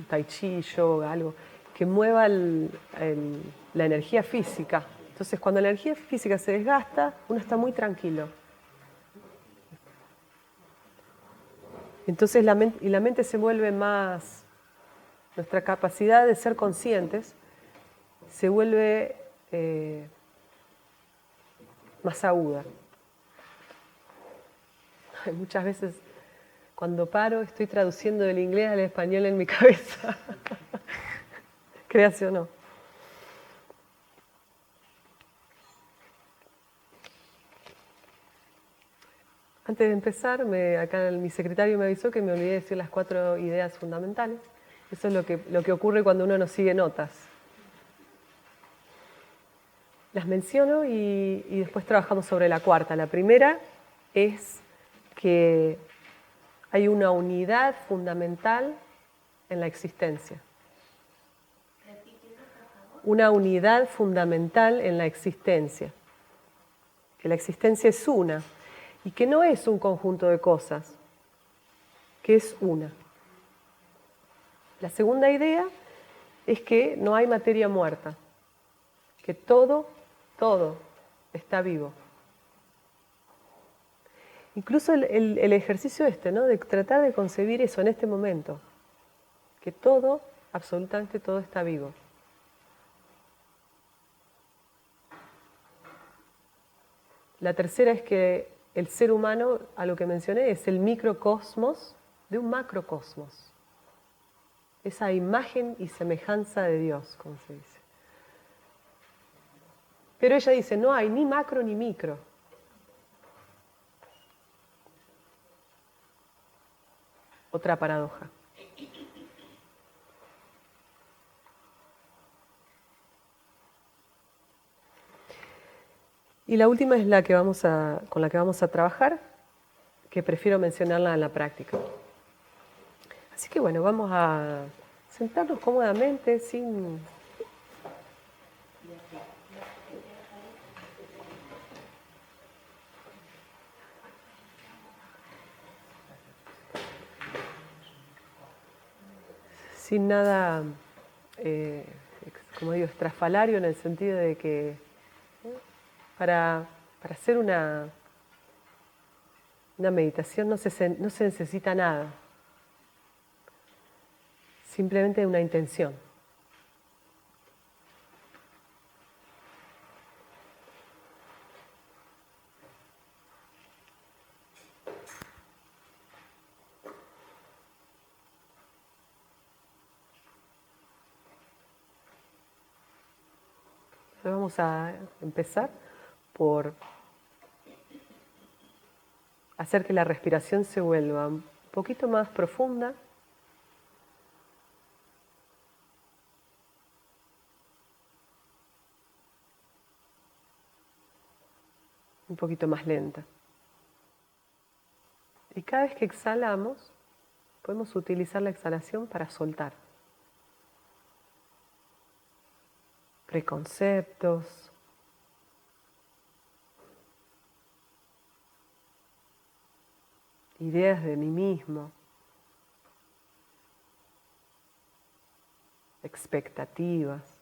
tai chi, yoga, algo que mueva la energía física. Entonces, cuando la energía física se desgasta, uno está muy tranquilo. Entonces, la mente se vuelve más, nuestra capacidad de ser conscientes se vuelve más aguda. Muchas veces cuando paro estoy traduciendo del inglés al español en mi cabeza. Créase o no. Antes de empezar, acá mi secretario me avisó que me olvidé de decir las 4 ideas fundamentales. Eso es lo que ocurre cuando uno no sigue notas. Las menciono y después trabajamos sobre la cuarta. La primera es que hay una unidad fundamental en la existencia. Una unidad fundamental en la existencia. Que la existencia es una y que no es un conjunto de cosas, que es una. La segunda idea es que no hay materia muerta, que todo está vivo. Incluso el ejercicio ¿no? De tratar de concebir eso en este momento, que todo, absolutamente todo está vivo. La tercera es que el ser humano, a lo que mencioné, es el microcosmos de un macrocosmos. Esa imagen y semejanza de Dios, como se dice. Pero ella dice, no hay ni macro ni micro. Otra paradoja. Y la última es con la que vamos a trabajar, que prefiero mencionarla en la práctica. Así que bueno, vamos a sentarnos cómodamente, sin nada, como digo, estrafalario en el sentido de que para hacer una meditación no se necesita nada, simplemente una intención. Entonces vamos a empezar por hacer que la respiración se vuelva un poquito más profunda. Un poquito más lenta. Y cada vez que exhalamos, podemos utilizar la exhalación para soltar. preconceptos, ideas de mí mismo, expectativas,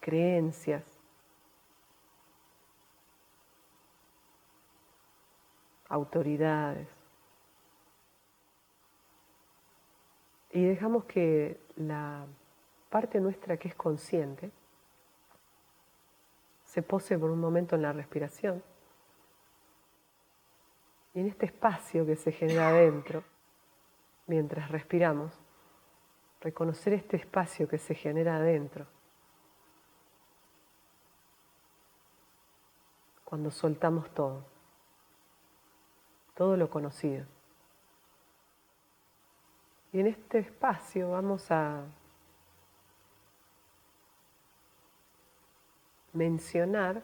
creencias, autoridades. Y dejamos que la parte nuestra que es consciente se pose por un momento en la respiración. Y en este espacio que se genera adentro, mientras respiramos, reconocer este espacio que se genera adentro. Cuando soltamos todo lo conocido. Y en este espacio vamos a mencionar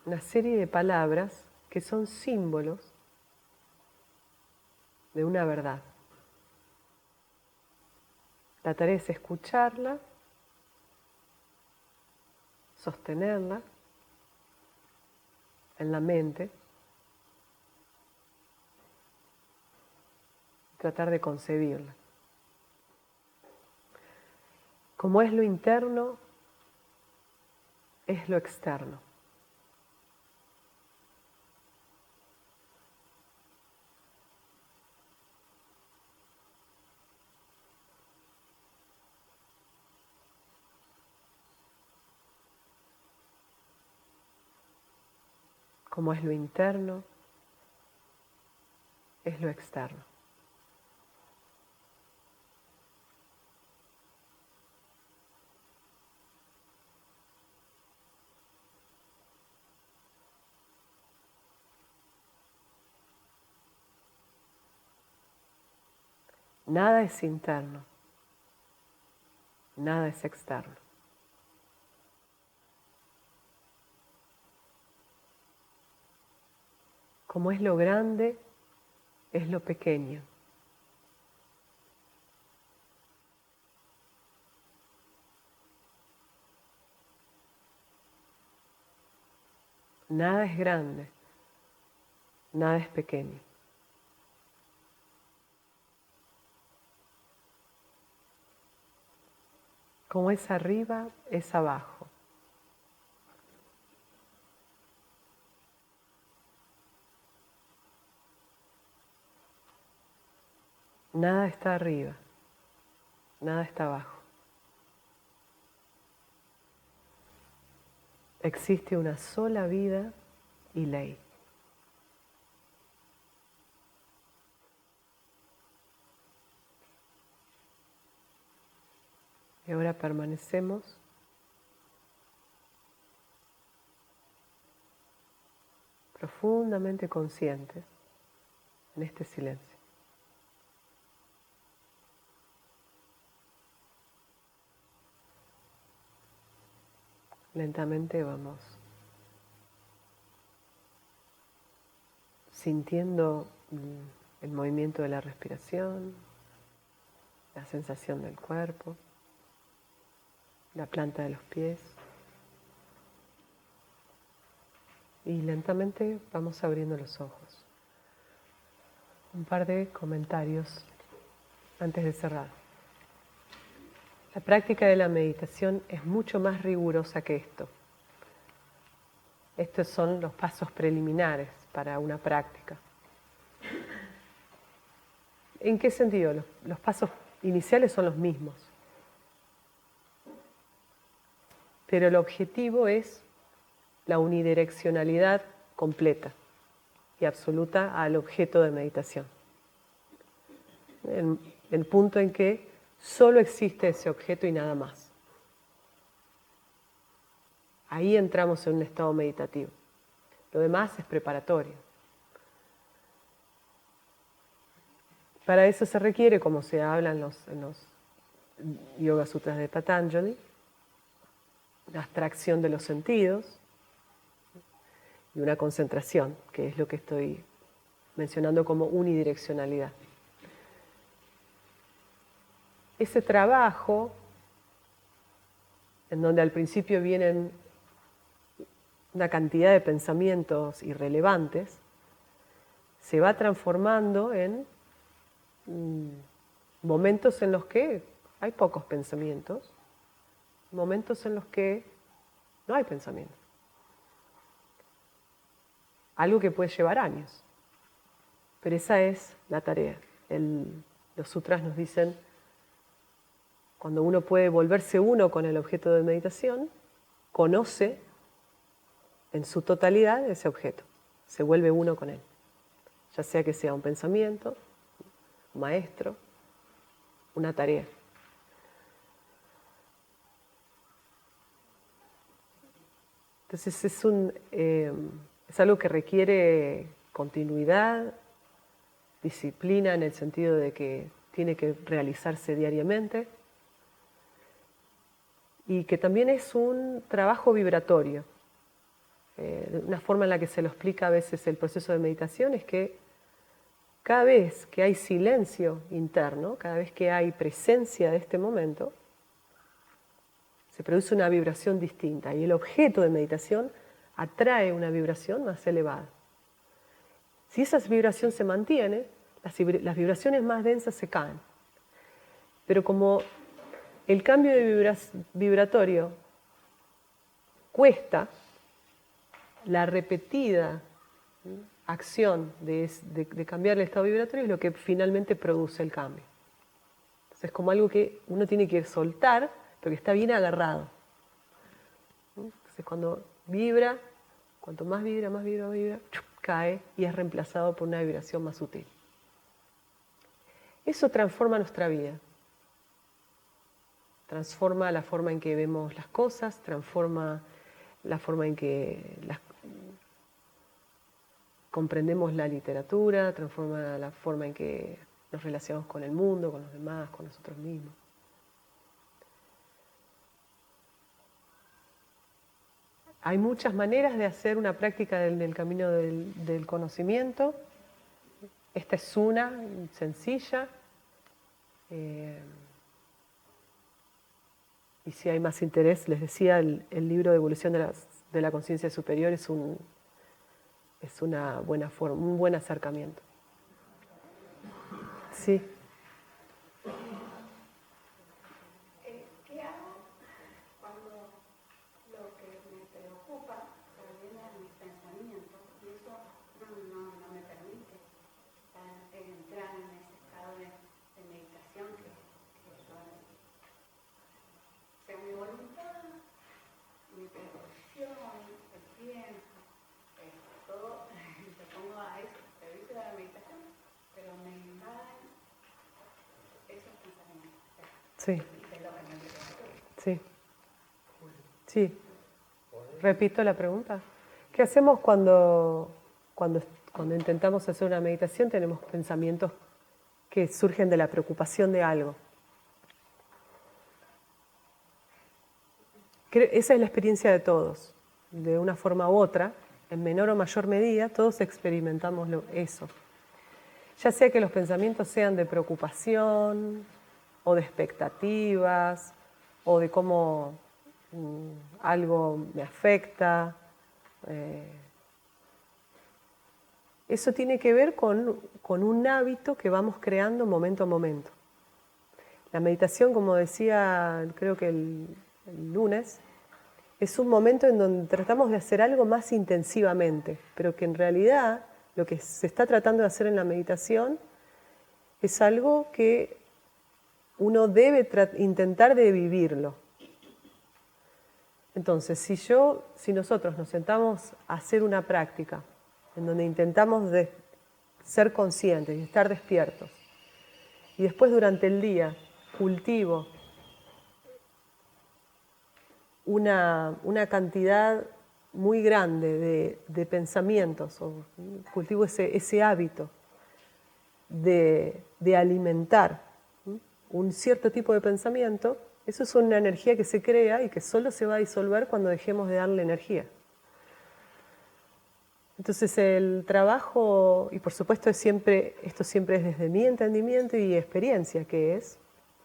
una serie de palabras que son símbolos de una verdad. La tarea es escucharla, sostenerla en la mente, y tratar de concebirla. Como es lo interno, es lo externo. Como es lo interno, es lo externo. Nada es interno, nada es externo. Como es lo grande, es lo pequeño. Nada es grande, nada es pequeño. Como es arriba, es abajo. Nada está arriba, nada está abajo. Existe una sola vida y ley. Y ahora permanecemos profundamente conscientes en este silencio. Lentamente vamos sintiendo el movimiento de la respiración, la sensación del cuerpo, la planta de los pies. Y lentamente vamos abriendo los ojos. Un par de comentarios antes de cerrar. La práctica de la meditación es mucho más rigurosa que esto. Estos son los pasos preliminares para una práctica. ¿En qué sentido? Los pasos iniciales son los mismos. Pero el objetivo es la unidireccionalidad completa y absoluta al objeto de meditación. El punto en que solo existe ese objeto y nada más. Ahí entramos en un estado meditativo. Lo demás es preparatorio. Para eso se requiere, como se habla en los Yoga Sutras de Patanjali, la abstracción de los sentidos y una concentración, que es lo que estoy mencionando como unidireccionalidad. Ese trabajo, en donde al principio vienen una cantidad de pensamientos irrelevantes, se va transformando en momentos en los que hay pocos pensamientos, momentos en los que no hay pensamientos. Algo que puede llevar años. Pero esa es la tarea. Los sutras nos dicen, cuando uno puede volverse uno con el objeto de meditación, conoce en su totalidad ese objeto, se vuelve uno con él. Ya sea que sea un pensamiento, un maestro, una tarea. Entonces es algo que requiere continuidad, disciplina en el sentido de que tiene que realizarse diariamente y que también es un trabajo vibratorio. Una forma en la que se lo explica a veces el proceso de meditación es que cada vez que hay silencio interno, cada vez que hay presencia de este momento, se produce una vibración distinta y el objeto de meditación atrae una vibración más elevada. Si esa vibración se mantiene, las vibraciones más densas se caen. Pero como el cambio de vibratorio cuesta, la repetida acción de cambiar el estado vibratorio es lo que finalmente produce el cambio. Entonces es como algo que uno tiene que soltar, pero que está bien agarrado. Entonces cuando vibra, cuanto más vibra, cae y es reemplazado por una vibración más sutil. Eso transforma nuestra vida. Transforma la forma en que vemos las cosas, transforma la forma en que comprendemos la literatura, transforma la forma en que nos relacionamos con el mundo, con los demás, con nosotros mismos. Hay muchas maneras de hacer una práctica del camino del conocimiento. Esta es una sencilla. Y si hay más interés, les decía, el libro de Evolución de la Conciencia Superior es una buena forma, un buen acercamiento. Sí. ¿Qué hago cuando lo que me preocupa proviene de mis pensamientos y eso no me permite entrar en ese estado de meditación que sea mi voluntad, mi percepción, el tiempo, todo te pongo a eso, servicio de la meditación, pero me invaden esos pensamientos. Sí. Sí. Sí. Repito la pregunta. ¿Qué hacemos cuando intentamos hacer una meditación? Tenemos pensamientos que surgen de la preocupación de algo. Esa es la experiencia de todos. De una forma u otra, en menor o mayor medida, todos experimentamos eso. Ya sea que los pensamientos sean de preocupación, o de expectativas, o de cómo algo me afecta. Eso tiene que ver con un hábito que vamos creando momento a momento. La meditación, como decía, creo que el lunes, es un momento en donde tratamos de hacer algo más intensivamente, pero que en realidad lo que se está tratando de hacer en la meditación es algo que uno debe intentar de vivirlo. Entonces, si nosotros nos sentamos a hacer una práctica en donde intentamos de ser conscientes y estar despiertos, y después durante el día cultivo una cantidad muy grande de pensamientos, o cultivo ese hábito de alimentar un cierto tipo de pensamiento, eso es una energía que se crea y que solo se va a disolver cuando dejemos de darle energía. Entonces el trabajo, y por supuesto esto siempre es desde mi entendimiento y experiencia, que es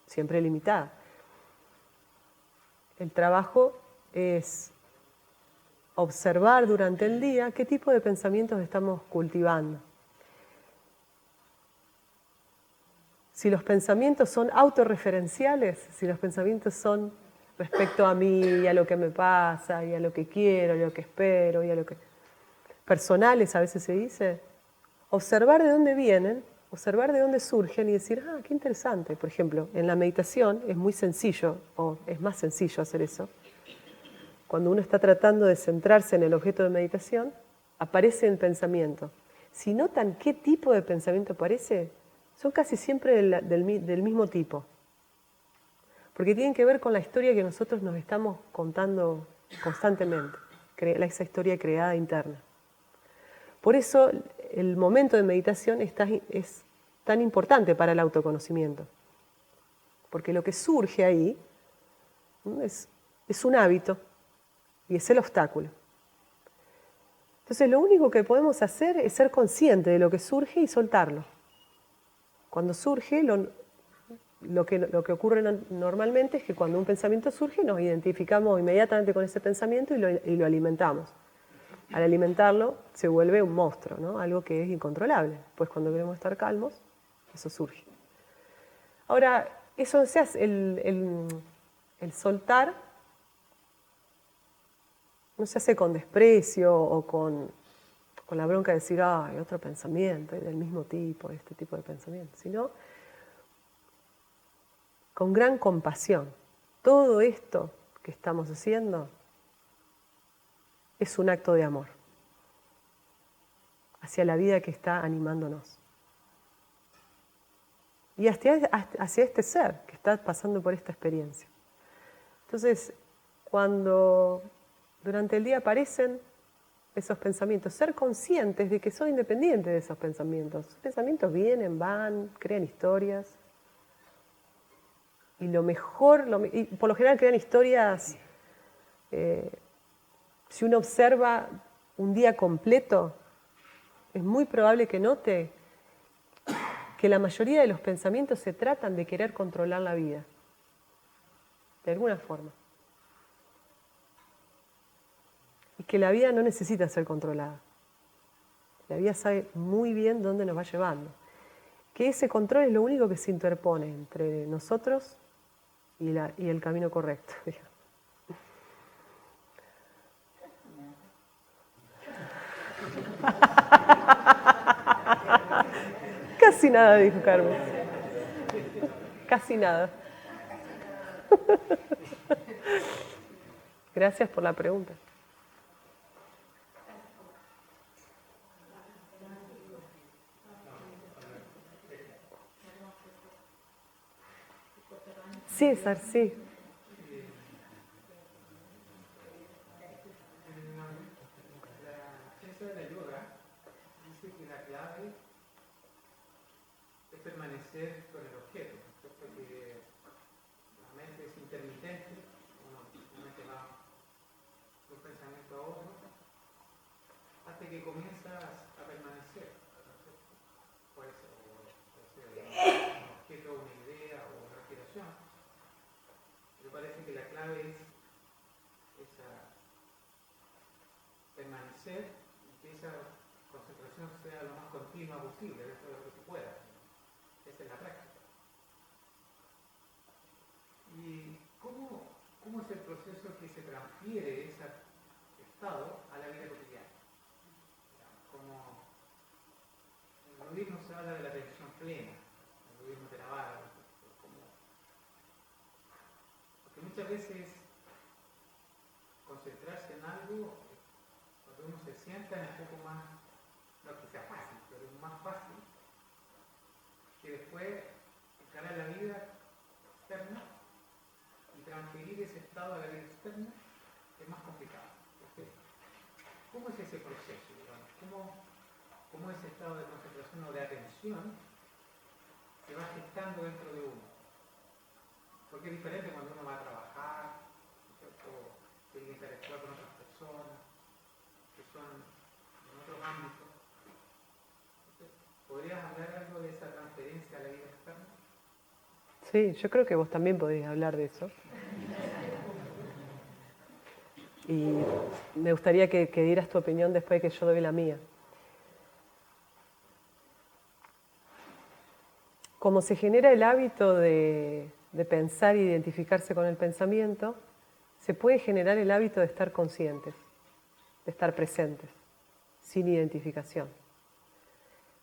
siempre limitada. El trabajo es observar durante el día qué tipo de pensamientos estamos cultivando. Si los pensamientos son autorreferenciales, si los pensamientos son respecto a mí y a lo que me pasa y a lo que quiero, y a lo que espero y a lo que... personales a veces se dice, observar de dónde vienen, observar de dónde surgen y decir, ah, qué interesante. Por ejemplo, en la meditación es muy sencillo, o es más sencillo hacer eso. Cuando uno está tratando de centrarse en el objeto de meditación, aparece el pensamiento. Si notan qué tipo de pensamiento aparece, son casi siempre del mismo tipo. Porque tienen que ver con la historia que nosotros nos estamos contando constantemente, esa historia creada interna. Por eso el momento de meditación es tan importante para el autoconocimiento. Porque lo que surge ahí, ¿no?, es un hábito y es el obstáculo. Entonces lo único que podemos hacer es ser consciente de lo que surge y soltarlo. Cuando surge, lo que ocurre normalmente es que cuando un pensamiento surge nos identificamos inmediatamente con ese pensamiento y lo alimentamos. Al alimentarlo se vuelve un monstruo, ¿no? Algo que es incontrolable. Pues cuando queremos estar calmos, eso surge. Ahora, eso se hace, el soltar no se hace con desprecio o con la bronca de decir, hay otro pensamiento del mismo tipo, este tipo de pensamiento, sino con gran compasión. Todo esto que estamos haciendo es un acto de amor hacia la vida que está animándonos. Y hacia este ser que está pasando por esta experiencia. Entonces, cuando durante el día aparecen esos pensamientos, ser conscientes de que son independientes de esos pensamientos. Esos pensamientos vienen, van, crean historias. Y y por lo general crean historias, si uno observa un día completo, es muy probable que note que la mayoría de los pensamientos se tratan de querer controlar la vida, de alguna forma. Y que la vida no necesita ser controlada. La vida sabe muy bien dónde nos va llevando. Que ese control es lo único que se interpone entre nosotros y el camino correcto. Casi nada, dijo Carmen. Casi nada. Gracias por la pregunta. César, sí. La ciencia de la yoga dice que la clave es permanecer con el objeto, porque la mente es intermitente, una mente va de un pensamiento a otro, hasta que comienzas a permanecer. Puede ser un objeto, una idea o una respiración. Me parece que la clave es permanecer y que esa concentración sea lo más continua posible dentro de lo que se pueda. Esa es la práctica. ¿Y cómo es el proceso que se transfiere ese estado a la vida cotidiana? Como en el budismo se habla de la atención plena, en el budismo Theravada, porque muchas veces concentrarse en algo, cuando uno se sienta, es un poco más, no que sea fácil, pero es más fácil que después encarar la vida externa y transferir ese estado a la vida externa es más complicado. ¿Cómo es ese proceso, digamos? ¿Cómo ese estado de concentración o de atención se va gestando dentro de uno? Porque es diferente cuando uno va a trabajar, ¿cierto? Tiene que interactuar con otras personas que son en otros Sí, yo creo que vos también podrías hablar de eso. Y me gustaría que dieras tu opinión después de que yo doy la mía. Como se genera el hábito de pensar e identificarse con el pensamiento, se puede generar el hábito de estar conscientes, de estar presentes, sin identificación.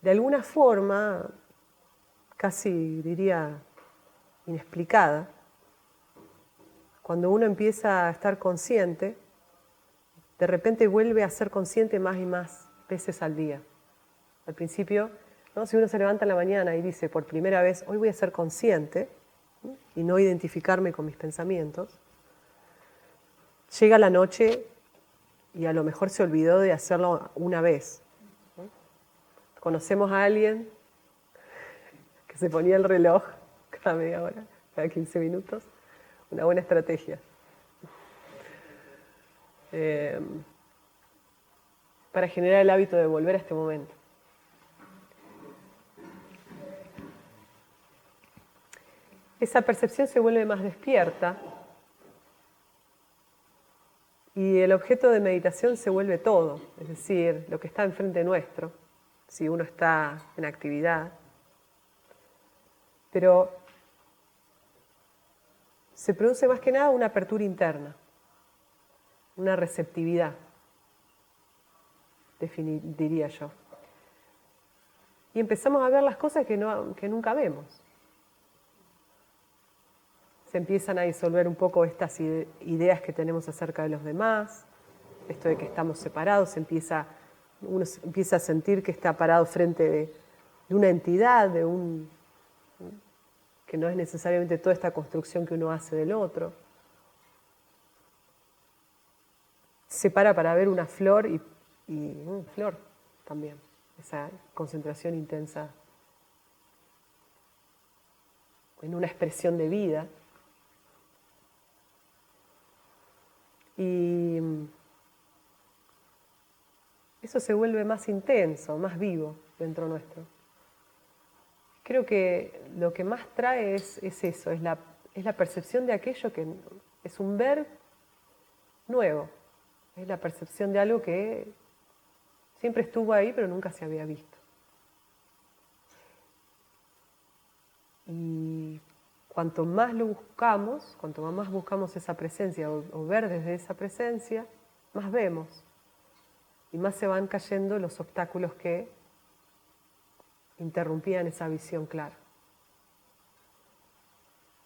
De alguna forma, casi diría inexplicada, cuando uno empieza a estar consciente, de repente vuelve a ser consciente más y más veces al día. Al principio, ¿no? Si uno se levanta en la mañana y dice, por primera vez, hoy voy a ser consciente, ¿no? Y no identificarme con mis pensamientos, llega la noche y a lo mejor se olvidó de hacerlo una vez, ¿no? Conocemos a alguien que se ponía el reloj cada media hora, cada 15 minutos, una buena estrategia. Para generar el hábito de volver a este momento. Esa percepción se vuelve más despierta y el objeto de meditación se vuelve todo, es decir, lo que está enfrente nuestro, si uno está en actividad. Pero se produce más que nada una apertura interna, una receptividad, diría yo. Y empezamos a ver las cosas que nunca vemos. Se empiezan a disolver un poco estas ideas que tenemos acerca de los demás, esto de que estamos separados, uno empieza a sentir que está parado frente de una entidad, que no es necesariamente toda esta construcción que uno hace del otro. Se para ver una flor y flor también, esa concentración intensa en una expresión de vida. Y eso se vuelve más intenso, más vivo dentro nuestro. Creo que lo que más trae es eso, es la percepción de aquello que es un ver nuevo, es la percepción de algo que siempre estuvo ahí pero nunca se había visto. Y cuanto más lo buscamos, cuanto más buscamos esa presencia o ver desde esa presencia, más vemos. Y más se van cayendo los obstáculos que interrumpían esa visión clara.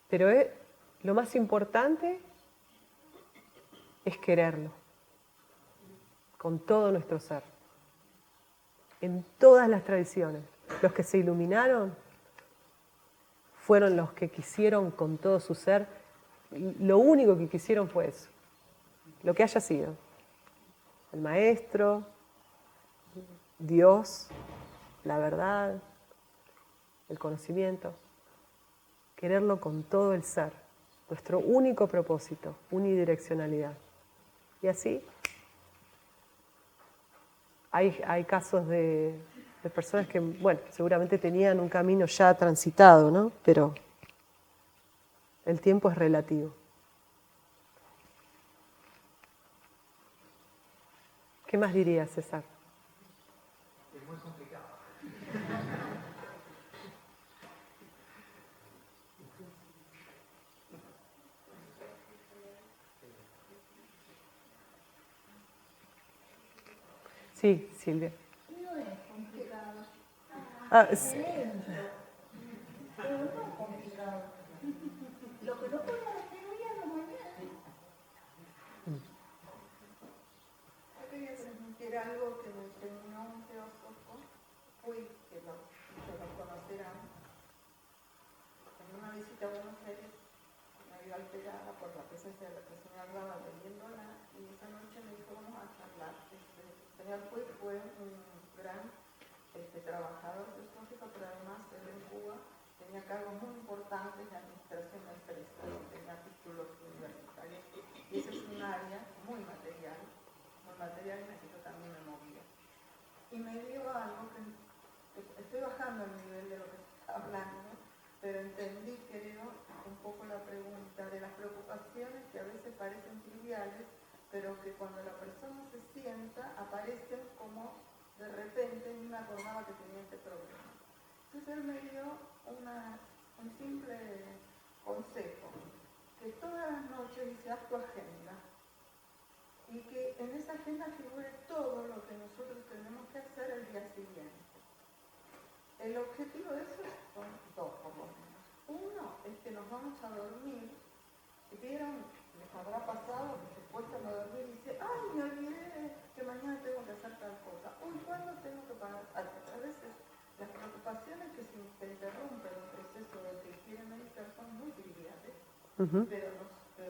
Pero lo más importante es quererlo, con todo nuestro ser. En todas las tradiciones, los que se iluminaron fueron los que quisieron con todo su ser, lo único que quisieron fue eso, lo que haya sido. El maestro, Dios, la verdad, el conocimiento, quererlo con todo el ser, nuestro único propósito, unidireccionalidad. Y así hay casos de personas que, bueno, seguramente tenían un camino ya transitado, ¿no? Pero el tiempo es relativo. ¿Qué más dirías, César? Es muy complicado. Sí, Silvia. No es complicado. Sí. Pero no es complicado. Lo que no puedo hacer hoy a la mañana. Yo quería transmitir algo que me enseñó un teósofo, que lo conocerán, en una visita a Buenos Aires, me vio alterada por la presencia de la señora Brava leyéndola, y esa noche me dijo, vamos a charlar. El señor Puig fue un gran trabajador teosófico, pero además él en Cuba tenía cargos muy importantes de administración del Estado, tenía títulos universitarios, y esa es un área muy material, necesito también me movía. Y me dio algo que estoy bajando el nivel de lo que se está hablando, pero entendí, creo, poco la pregunta de las preocupaciones que a veces parecen triviales, pero que cuando la persona se sienta aparecen como de repente ni me acordaba que tenía este problema. Entonces él me dio un simple consejo, que todas las noches dice haz tu agenda y que en esa agenda figure todo lo que nosotros tenemos que hacer el día siguiente. El objetivo de eso son dos por lo menos. Uno es que nos vamos a dormir, y vieron, les habrá pasado que se cuestan a dormir y dice, ay, me olvidé que mañana tengo que hacer tal cosa. Uy, ¿cuándo tengo que pagar? A veces las preocupaciones que se interrumpen el proceso del que quieren meditar son muy triviales, pero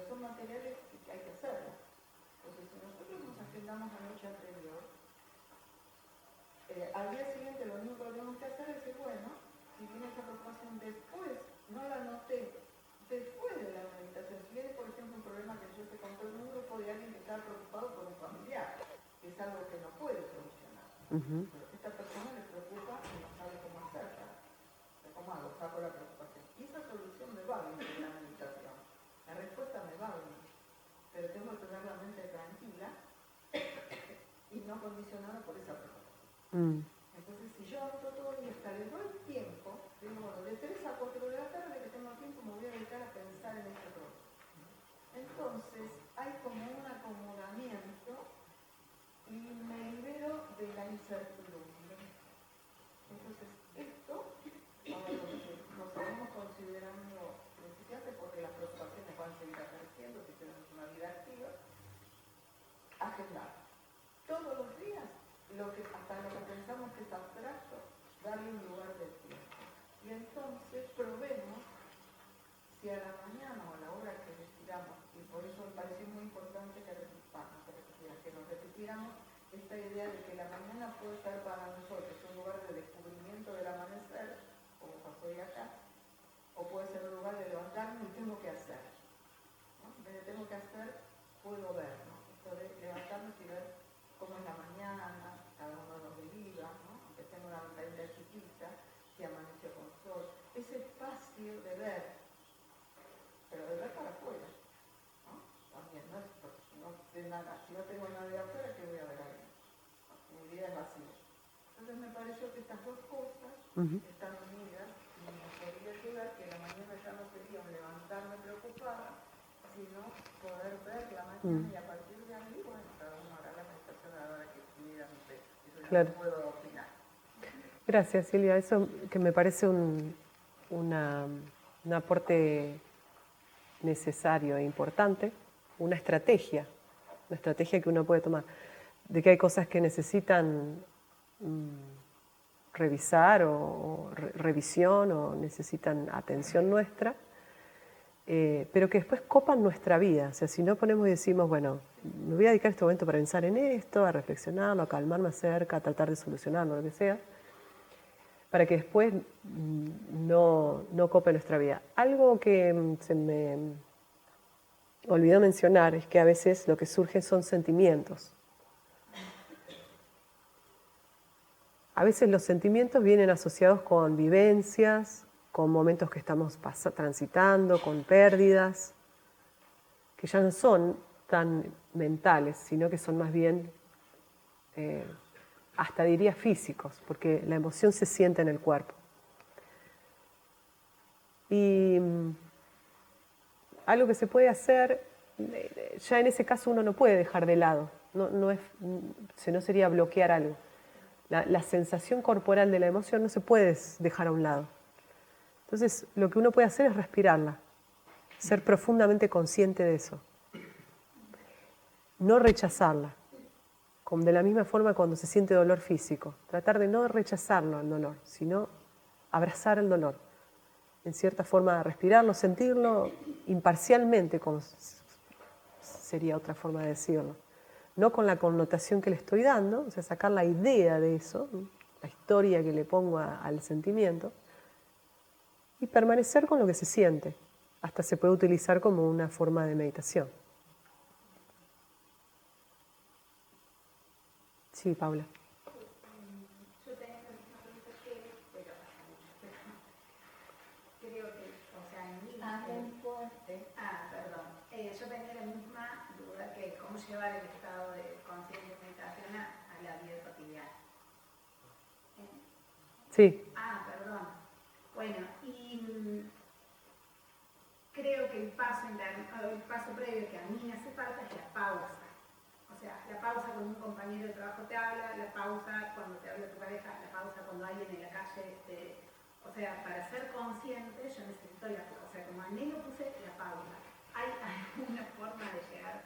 son materiales que hay que hacerlo. Entonces, si nosotros nos agendamos la noche anterior, al día siguiente lo único que tenemos que hacer es decir, bueno, si viene esa preocupación después, no la noté, después de la meditación, si viene por ejemplo un problema que yo te conté en un grupo de alguien que está preocupado por un familiar, que es algo que no puede solucionar. Pero esta persona le preocupa y no sabe cómo hacerla. ¿Cómo hago? Saco la preocupación. Y esa solución me va a venir en la meditación. La respuesta me va a venir. Pero tengo que tener la mente tranquila y no condicionada por esa preocupación. Entonces, si yo anoto todo y hasta le doy tiempo, digo, bueno, de 3 a 4 de la tarde que tengo tiempo me voy a dedicar a pensar en este problema. Entonces, hay como un acomodamiento y me libero de la incertidumbre. Entonces, esto, ahora lo seguimos considerando principiante porque las preocupaciones van a seguir apareciendo si tenemos una vida activa, agendar. Todos los días, hasta lo que pensamos que es abstracto, darle un lugar del tiempo. Y entonces probemos si a la mañana o a la hora que respiramos, y por eso me pareció muy importante que nos repitiéramos esta idea de que la mañana puede ser para nosotros un lugar de descubrimiento del amanecer, como pasó hoy acá, o puede ser un lugar de levantarme y tengo que hacer. ¿No? En vez de tengo que hacer, puedo ver. ¿No? Esto de levantarme y ver cómo es la mañana, cada uno de los de vida, ¿no? Aunque tenga una ventanilla chiquita, si amaneció con sol. Ese espacio de ver, pero de ver para afuera, ¿no? También, no es porque no sé nada, si no tengo nada de afuera, ¿qué voy a ver ahí? ¿No? Mi vida es vacía. Entonces me pareció que estas dos cosas están unidas y me podría ayudar que la mañana ya no sería un levantarme preocupada, sino poder ver la mañana y a partir de ahí, bueno, cada uno hará la meditación a la hora que quiera, no sé, eso ya no puedo opinar. Gracias, Silvia. Eso que me parece un aporte necesario e importante, una estrategia que uno puede tomar, de que hay cosas que necesitan revisar o revisión o necesitan atención nuestra, pero que después copan nuestra vida. O sea, si no ponemos y decimos, bueno, me voy a dedicar este momento para pensar en esto, a reflexionarlo, a calmarme acerca, a tratar de solucionarlo, lo que sea, para que después no cope nuestra vida. Algo que se me olvidó mencionar es que a veces lo que surge son sentimientos. A veces los sentimientos vienen asociados con vivencias, con momentos que estamos transitando, con pérdidas, que ya no son tan mentales, sino que son más bien, hasta diría físicos, porque la emoción se siente en el cuerpo. Y algo que se puede hacer, ya en ese caso uno no puede dejar de lado, no sería bloquear algo. La sensación corporal de la emoción no se puede dejar a un lado. Entonces, lo que uno puede hacer es respirarla, ser profundamente consciente de eso. No rechazarla, como de la misma forma cuando se siente dolor físico. Tratar de no rechazarlo al dolor, sino abrazar el dolor. En cierta forma, respirarlo, sentirlo imparcialmente, como sería otra forma de decirlo. No con la connotación que le estoy dando, o sea, sacar la idea de eso, la historia que le pongo al sentimiento, y permanecer con lo que se siente. Hasta se puede utilizar como una forma de meditación. Sí, Paula. Yo tengo la misma pregunta que, pero creo que, o sea, en mí llevar el estado de conciencia y meditación a la vida cotidiana. Sí. Perdón. Bueno, y creo que el paso previo que a mí me hace falta es la pausa. O sea, la pausa cuando un compañero de trabajo te habla, la pausa cuando te habla tu pareja, la pausa cuando alguien en la calle o sea, para ser consciente yo necesito la pausa. O sea, como a mí lo puse, la pausa. Hay alguna forma de llegar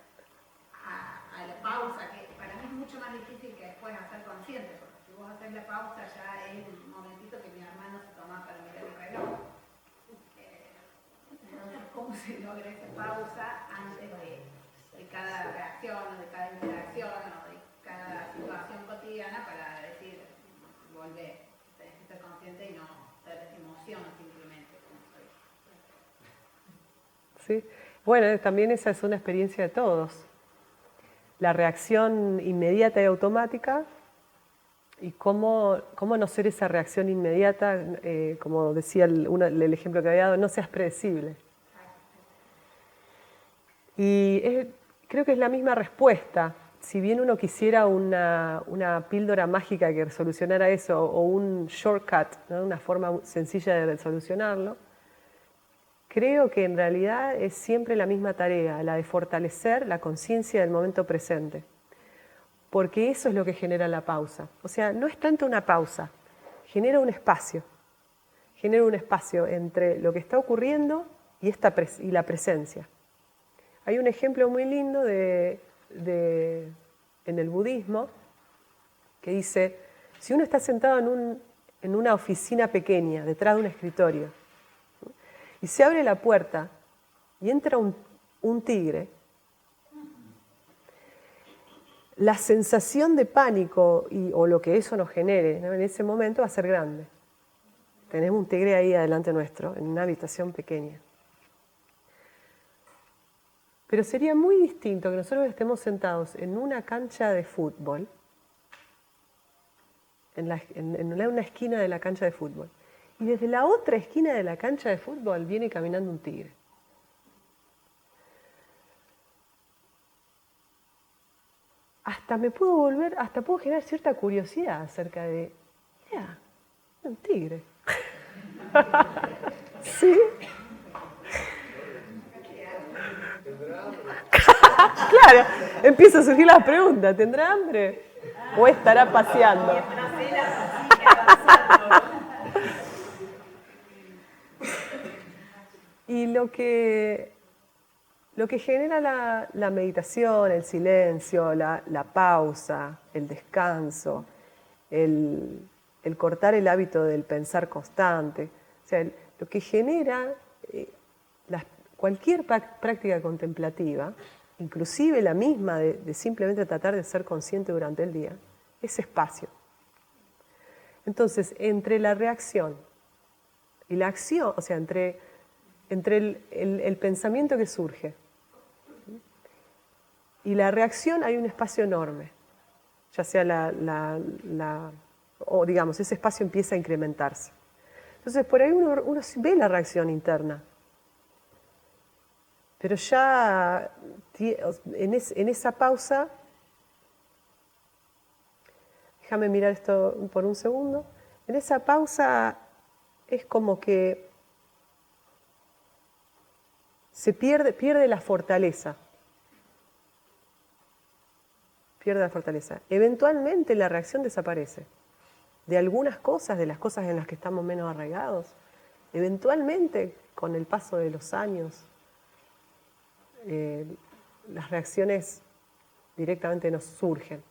a la pausa que para mí es mucho más difícil que después hacer consciente, porque si vos haces la pausa ya es el momentito que mi hermano se toma para mirar el reloj. Entonces, ¿cómo se logra esa pausa antes de cada reacción o de cada interacción o de cada situación cotidiana para decir, volver, tenés que ser consciente y no ser emoción simplemente como soy? Sí. Bueno, también esa es una experiencia de todos. La reacción inmediata y automática y cómo no ser esa reacción inmediata, como decía el ejemplo que había dado, no seas predecible. Y creo que es la misma respuesta. Si bien uno quisiera una píldora mágica que solucionara eso o un shortcut, ¿no? Una forma sencilla de solucionarlo, creo que en realidad es siempre la misma tarea, la de fortalecer la conciencia del momento presente. Porque eso es lo que genera la pausa. O sea, no es tanto una pausa, genera un espacio. Genera un espacio entre lo que está ocurriendo y la presencia. Hay un ejemplo muy lindo en el budismo que dice, si uno está sentado en una oficina pequeña, detrás de un escritorio, y se abre la puerta y entra un tigre, la sensación de pánico o lo que eso nos genere, ¿no? En ese momento va a ser grande. Tenemos un tigre ahí adelante nuestro, en una habitación pequeña. Pero sería muy distinto que nosotros estemos sentados en una cancha de fútbol, en una esquina de la cancha de fútbol, y desde la otra esquina de la cancha de fútbol viene caminando un tigre. Hasta puedo generar cierta curiosidad acerca de, mira, un tigre. ¿Sí? Claro, empieza a surgir la pregunta, ¿tendrá hambre? ¿O estará paseando? Y lo que genera la meditación, el silencio, la pausa, el descanso, el cortar el hábito del pensar constante, o sea, lo que genera cualquier práctica contemplativa, inclusive la misma de simplemente tratar de ser consciente durante el día, es espacio. Entonces, entre la reacción y la acción, o sea, entre el pensamiento que surge y la reacción hay un espacio enorme, ya sea o digamos, ese espacio empieza a incrementarse. Entonces, por ahí uno ve la reacción interna, pero ya en esa pausa, déjame mirar esto por un segundo, en esa pausa es como que se pierde la fortaleza. Pierde la fortaleza. Eventualmente la reacción desaparece. De algunas cosas, de las cosas en las que estamos menos arraigados, eventualmente, con el paso de los años, las reacciones directamente nos surgen.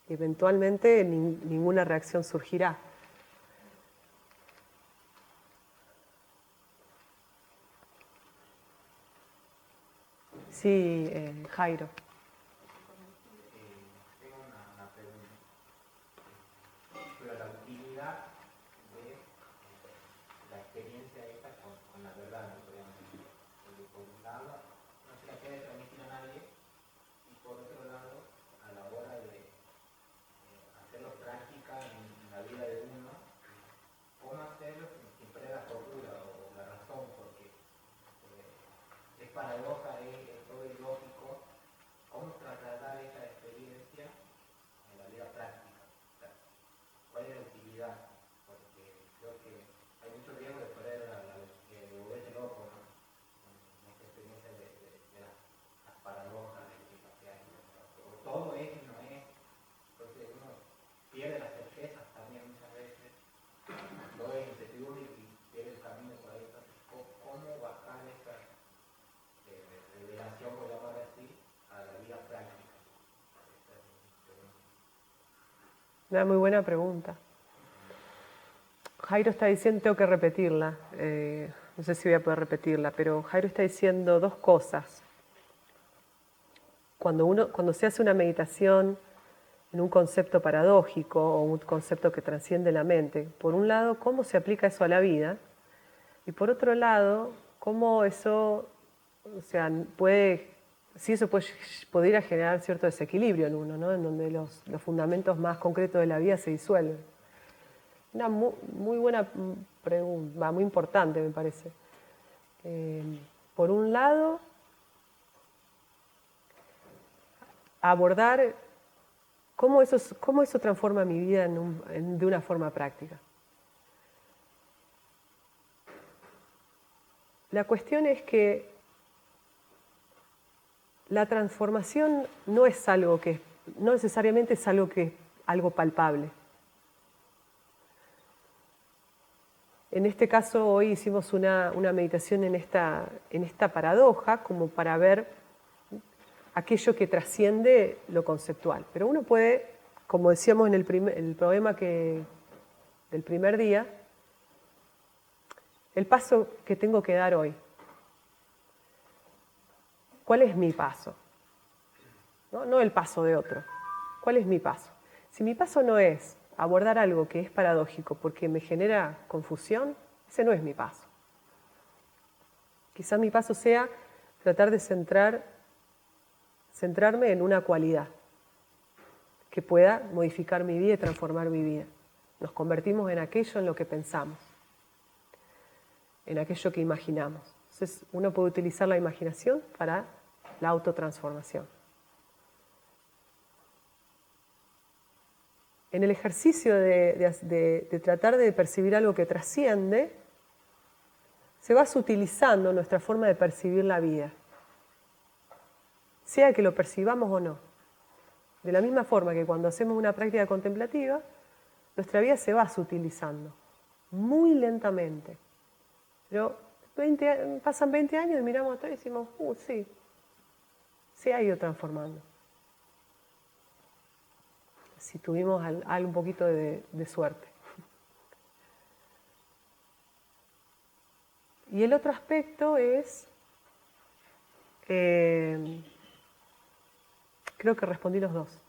Eventualmente ninguna reacción surgirá. Sí, Jairo. Tengo una pregunta. Pero la utilidad de la experiencia esta con la verdad, ¿no? Porque por un lado, no se la puede transmitir a nadie, y por otro lado, a la hora de hacerlo práctica en la vida de uno, cómo hacerlo sin perder la cordura o la razón, porque es paradoja, es todo ilógico Una muy buena pregunta. Jairo está diciendo, tengo que repetirla, no sé si voy a poder repetirla, pero Jairo está diciendo dos cosas. Cuando se hace una meditación en un concepto paradójico o un concepto que trasciende la mente, por un lado, cómo se aplica eso a la vida, y por otro lado, cómo eso, o sea, si eso pudiera generar cierto desequilibrio en uno, ¿no? En donde los fundamentos más concretos de la vida se disuelven. Una muy buena pregunta, muy importante me parece. Por un lado, abordar cómo eso transforma mi vida de una forma práctica. La cuestión es que la transformación no necesariamente es algo palpable. En este caso, hoy hicimos una meditación en esta paradoja, como para ver aquello que trasciende lo conceptual. Pero uno puede, como decíamos en el problema del primer día, el paso que tengo que dar hoy. ¿Cuál es mi paso? No el paso de otro. ¿Cuál es mi paso? Si mi paso no es abordar algo que es paradójico porque me genera confusión, ese no es mi paso. Quizás mi paso sea tratar de centrarme en una cualidad que pueda modificar mi vida y transformar mi vida. Nos convertimos en aquello en lo que pensamos, en aquello que imaginamos. Entonces, uno puede utilizar la imaginación para la autotransformación. En el ejercicio de tratar de percibir algo que trasciende, se va sutilizando nuestra forma de percibir la vida, sea que lo percibamos o no. De la misma forma que cuando hacemos una práctica contemplativa, nuestra vida se va sutilizando, muy lentamente. Pero pasan 20 años y miramos atrás y decimos, sí, se ha ido transformando. Si tuvimos un poquito de suerte. Y el otro aspecto es, creo que respondí los dos.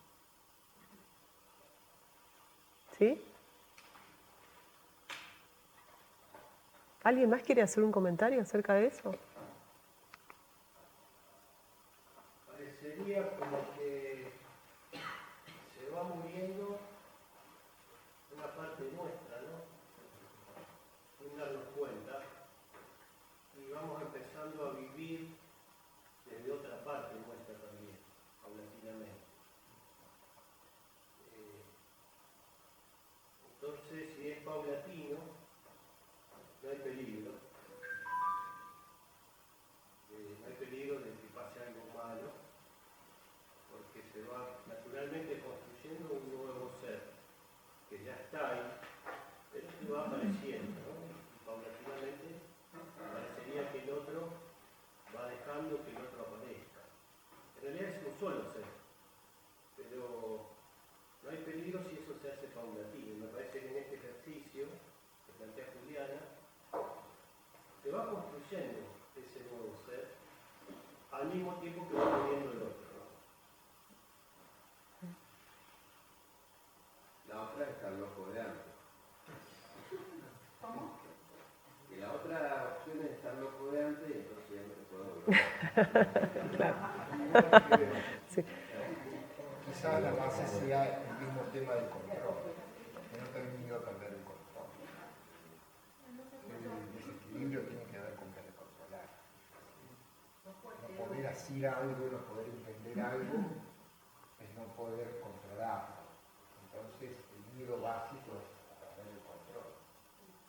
¿Sí? ¿Alguien más quiere hacer un comentario acerca de eso? Parecería como que se va muriendo una parte nuestra, ¿no? Sin darnos cuenta. Y vamos empezando a vivir desde otra parte nuestra también, paulatinamente. Entonces, si es paulatino, no hay peligro. No hay peligro de que pase algo malo, porque se va naturalmente construyendo un nuevo ser, que ya está ahí, pero que va apareciendo, ¿no? Y paulatinamente parecería que el otro va dejando que el otro aparezca. En realidad es un solo ser, pero no hay peligro si eso se hace paulatino. Me parece que en este ejercicio que plantea Juliana, se va construyendo ese nuevo ser al mismo tiempo que va muriendo el otro, ¿no? La otra es estar loco de antes. ¿Cómo? Y la otra opción es estar loco de antes y entonces ya no te puedo volver. Sí. Quizá la base sea el mismo tema del control, que no termino de perder el control. El desequilibrio tiene que ver con querer controlar. No poder hacer algo, no poder entender algo, es no poder controlarlo. Entonces el miedo básico es a perder el control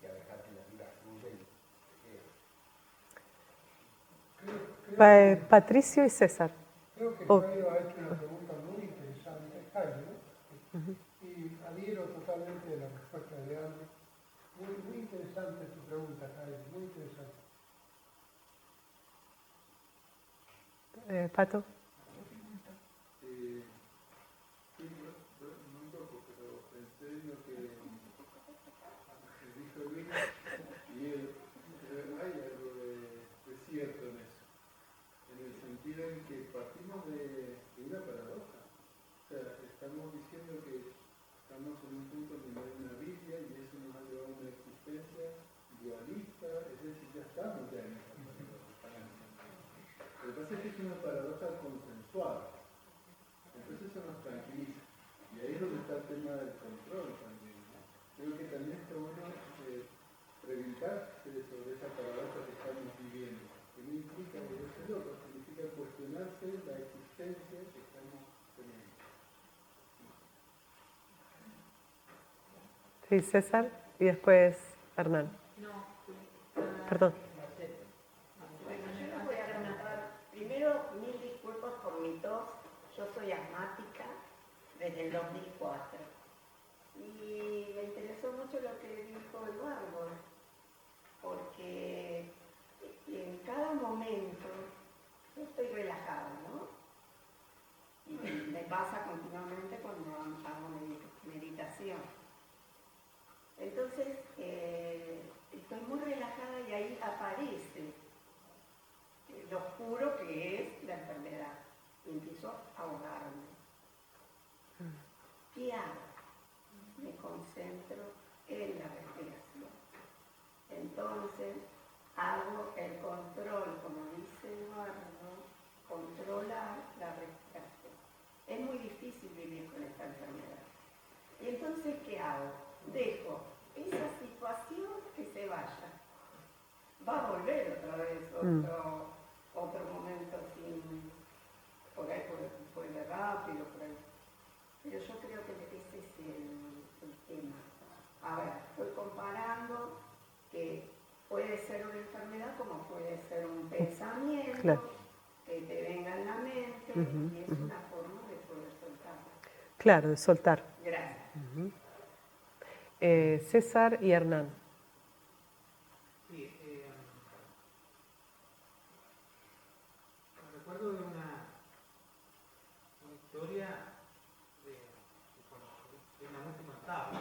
y a dejar que la vida fluya y se quede. Patricio y César. Creo que Jairo ha hecho una pregunta muy interesante, Jairo, y adhiero totalmente de la respuesta de Leandro. Muy interesante tu pregunta, Jairo, muy interesante. Pato. Sí, muy loco, pero que partimos de una paradoja. O sea, estamos diciendo que estamos en un punto donde no hay una Biblia y eso nos ha llevado a una existencia dualista, es decir, ya estamos ya en esa paradoja. Lo que pasa es que es una paradoja consensual. Entonces eso nos tranquiliza. Y ahí es donde está el tema del control también. Creo que también está bueno preguntarse sobre esa paradoja que estamos viviendo. Que no implica volverse loco, significa cuestionarse la existencia que estamos teniendo. Sí, César y después Hernán. Perdón. Bueno, yo les voy a relatar. Primero, mil disculpas por mi tos. Yo soy asmática desde el 2004. Y me interesó mucho lo que dijo Eduardo, porque en cada momento yo estoy relajada, ¿no? Y me pasa continuamente cuando hago meditación. Entonces, estoy muy relajada y ahí aparece lo oscuro que es la enfermedad. Y empiezo a ahogarme. ¿Qué hago? Me concentro en la respiración. Entonces, hago el control, como dice Eduardo, controlar la respiración. Es muy difícil vivir con esta enfermedad. Y entonces, ¿qué hago? Dejo esa situación que se vaya. Va a volver otra vez, otro momento sin, por ahí puede rápido, por ahí. Pero yo creo que ese es el tema. A ver, estoy comparando que puede ser una enfermedad como puede ser un pensamiento, claro, que te venga en la mente, y es una forma de poder soltar. Claro, de soltar. Gracias. César y Hernán. Sí, me recuerdo de una historia de una multimontable.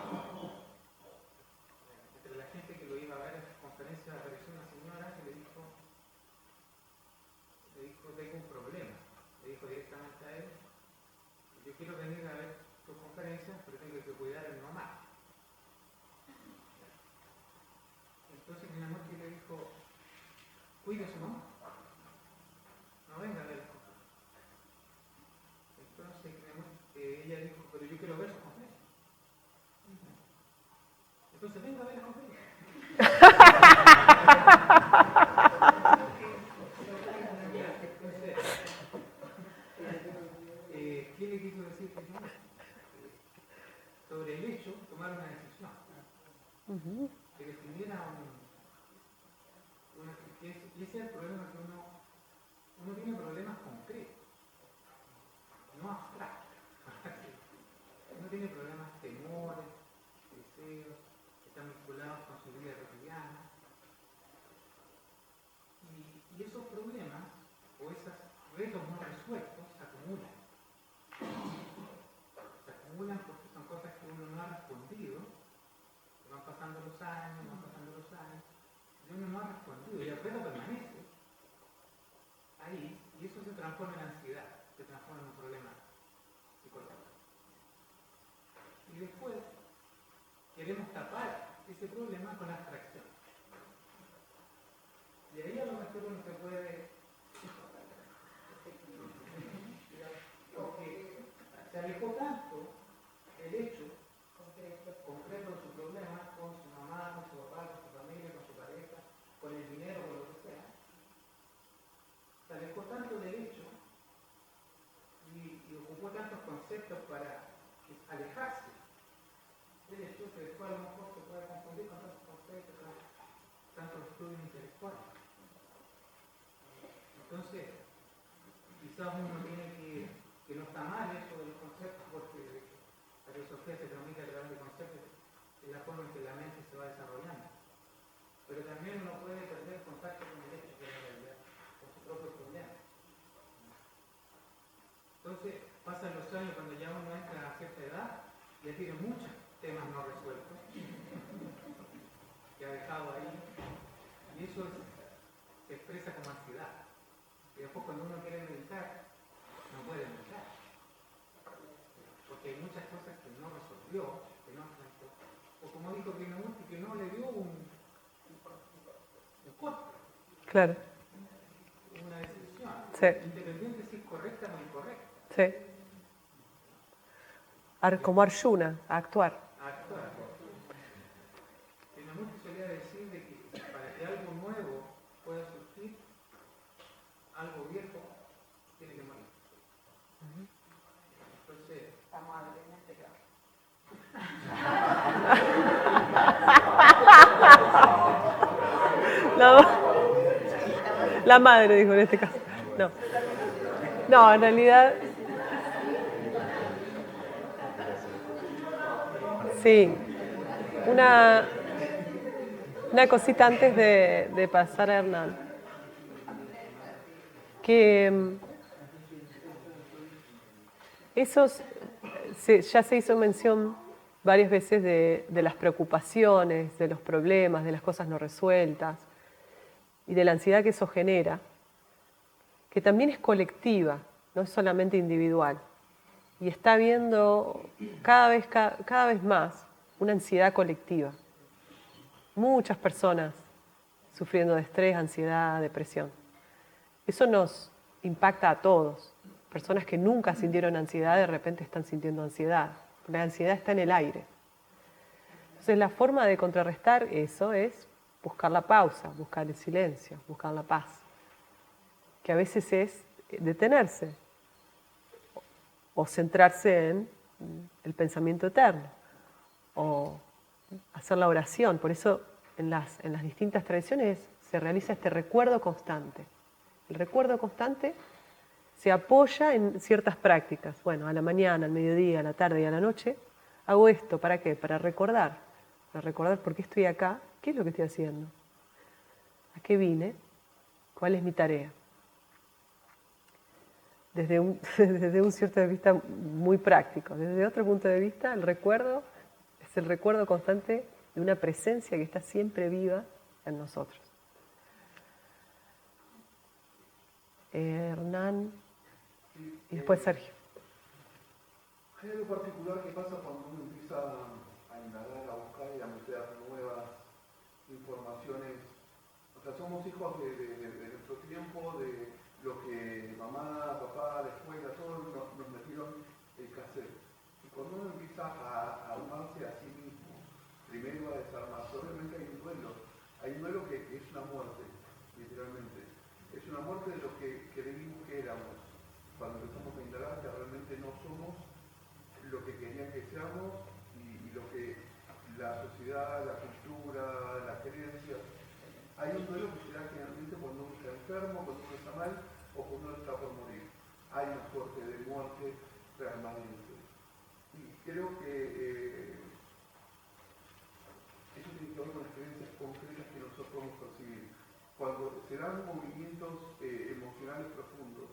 Entre la gente que lo iba a ver en sus conferencias apareció una señora que le dijo, tengo un problema. Le dijo directamente a él, yo quiero venir a ver tus conferencias, pero tengo que cuidar a mi mamá. Entonces mi mamá le dijo, cuide a su mamá, no venga a ver las conferencias. Entonces ella dijo, pero yo quiero ver sus conferencias. Entonces venga a ver las conferencias. ¿Qué le quiso decir que no? Sobre el hecho, tomar una decisión. Que definiera y ese es el problema, que uno tiene problemas concretos, no abstractos. Uno tiene problemas, temores, deseos, que están vinculados con su vida cotidiana. Y esos problemas, o esos retos no resueltos, se acumulan. Se acumulan porque son cosas que uno no ha respondido, que van pasando los años, y uno no ha respondido, y el reto permanece ahí, y eso se transforma en ansiedad, se transforma en un problema psicológico. Y después queremos tapar ese problema con abstracción. Y ahí a lo mejor uno se puede, porque se alejó tanto el hecho concreto de su problema con su mamá, con su papá, con su familia, con su pareja, con el dinero, con lo que sea. Se alejó tanto del hecho y ocupó tantos conceptos para alejarse del hecho que después a lo mejor se puede confundir con tantos conceptos, con tantos estudios intelectuales. Entonces, quizás uno tiene que no está mal eso del concepto, porque la filosofía se transmite a través de conceptos, es la forma en que la mente se va desarrollando. Pero también uno puede perder contacto con el hecho de la realidad, con su propio problema. Entonces, pasan los años, cuando ya uno entra a cierta edad, ya tiene muchos temas no resueltos, que ha dejado ahí, y eso se expresa como ansiedad. Y después cuando uno quiere meditar, no puede meditar. Porque hay muchas cosas que no resolvió, que no enfrentó. O como dijo que no le dio un corte. Claro. Una decisión. Sí. Independiente si es correcta o incorrecta. Sí. Como Arjuna, a actuar. Actuar. Krishnamurti solía decir de que para que algo nuevo pueda surgir, algo viejo tiene que morir. Entonces, La madre en este caso. La madre, dijo en este caso. No. No, en realidad. Sí. Una cosita antes de pasar a Hernán. Que ya se hizo mención varias veces de las preocupaciones, de los problemas, de las cosas no resueltas y de la ansiedad que eso genera, que también es colectiva, no es solamente individual. Y está habiendo cada vez más una ansiedad colectiva. Muchas personas sufriendo de estrés, ansiedad, depresión. Eso nos impacta a todos. Personas que nunca sintieron ansiedad de repente están sintiendo ansiedad. La ansiedad está en el aire. Entonces la forma de contrarrestar eso es buscar la pausa, buscar el silencio, buscar la paz. Que a veces es detenerse o centrarse en el pensamiento eterno o hacer la oración. Por eso en las distintas tradiciones se realiza este recuerdo constante. El recuerdo constante se apoya en ciertas prácticas. Bueno, a la mañana, al mediodía, a la tarde y a la noche hago esto. ¿Para qué? Para recordar por qué estoy acá, qué es lo que estoy haciendo, a qué vine, cuál es mi tarea. Desde un cierto de vista muy práctico. Desde otro punto de vista, el recuerdo es el recuerdo constante de una presencia que está siempre viva en nosotros. Hernán y después Sergio. Hay algo particular que pasa cuando uno empieza a indagar, a buscar y a meter nuevas informaciones. O sea, somos hijos de nuestro tiempo, de lo que mamá, papá, la escuela, todos nos metieron el cassette. Y cuando uno empieza a armarse a sí mismo, primero a desarmarse, obviamente hay un duelo que es una muerte, literalmente. Es una muerte de lo que creímos que éramos. Cuando empezamos a indagar que realmente no somos lo que querían que seamos y lo que la sociedad, la cultura, las creencias. Hay un duelo que se da generalmente cuando uno está enfermo, cuando uno está mal o cuando uno está por morir. Hay una suerte de muerte permanente. Y creo que eso tiene que ver con experiencias concretas que nosotros podemos percibir. Cuando se dan movimientos emocionales profundos,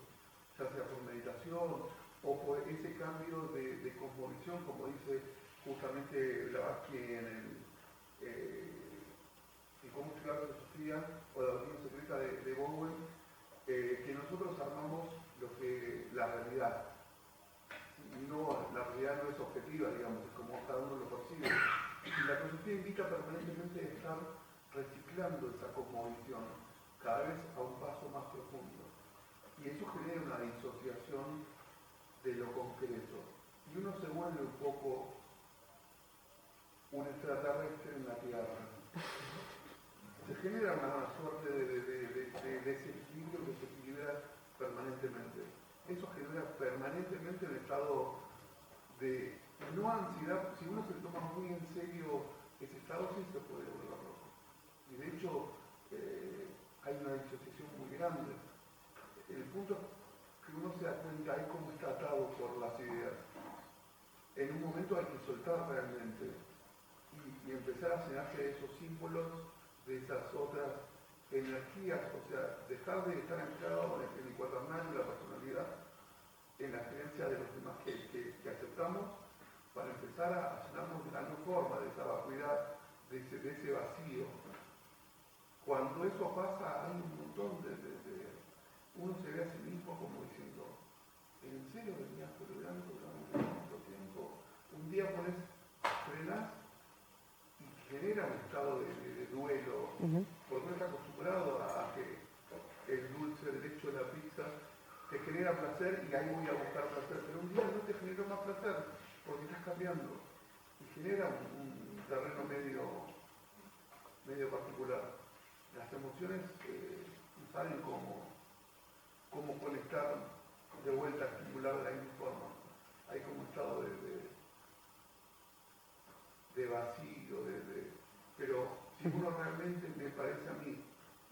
ya sea por meditación o por ese cambio de cosmovisión, como dice justamente Blavatsky en cómo estudiar la filosofía o la doctrina secreta de Bowen, que nosotros armamos la realidad. No, la realidad no es objetiva, digamos, es como cada uno lo percibe. Y la filosofía invita permanentemente a estar reciclando esa cosmovisión, cada vez a un paso más profundo. Y eso genera una disociación de lo concreto. Y uno se vuelve un poco un extraterrestre en la Tierra. Se genera una suerte de desequilibrio que se equilibra permanentemente. Eso genera permanentemente un estado de no ansiedad. Si uno se toma muy en serio ese estado, sí se puede volver loco. Y de hecho, hay una disociación muy grande. El punto es que uno se da cuenta de cómo está atado por las ideas. En un momento hay que soltar realmente y empezar a llenarse de esos símbolos, de esas otras energías, o sea, dejar de estar anclado en el cuaternario, la personalidad, en la creencia de los demás que aceptamos, para empezar a llenarnos de la no forma, de esa vacuidad, de ese vacío. Cuando eso pasa, hay un montón de uno se ve a sí mismo como diciendo, ¿en serio venías tolerando durante tanto tiempo? Un día frenás y genera un estado de duelo, porque uno está acostumbrado a que el dulce, el hecho de la pizza, te genera placer y ahí voy a buscar placer, pero un día no te generó más placer, porque estás cambiando y genera un terreno medio particular. Las emociones no saben cómo conectar de vuelta, estimular de la misma forma. Hay como un estado de vacío, pero si uno realmente, me parece a mí,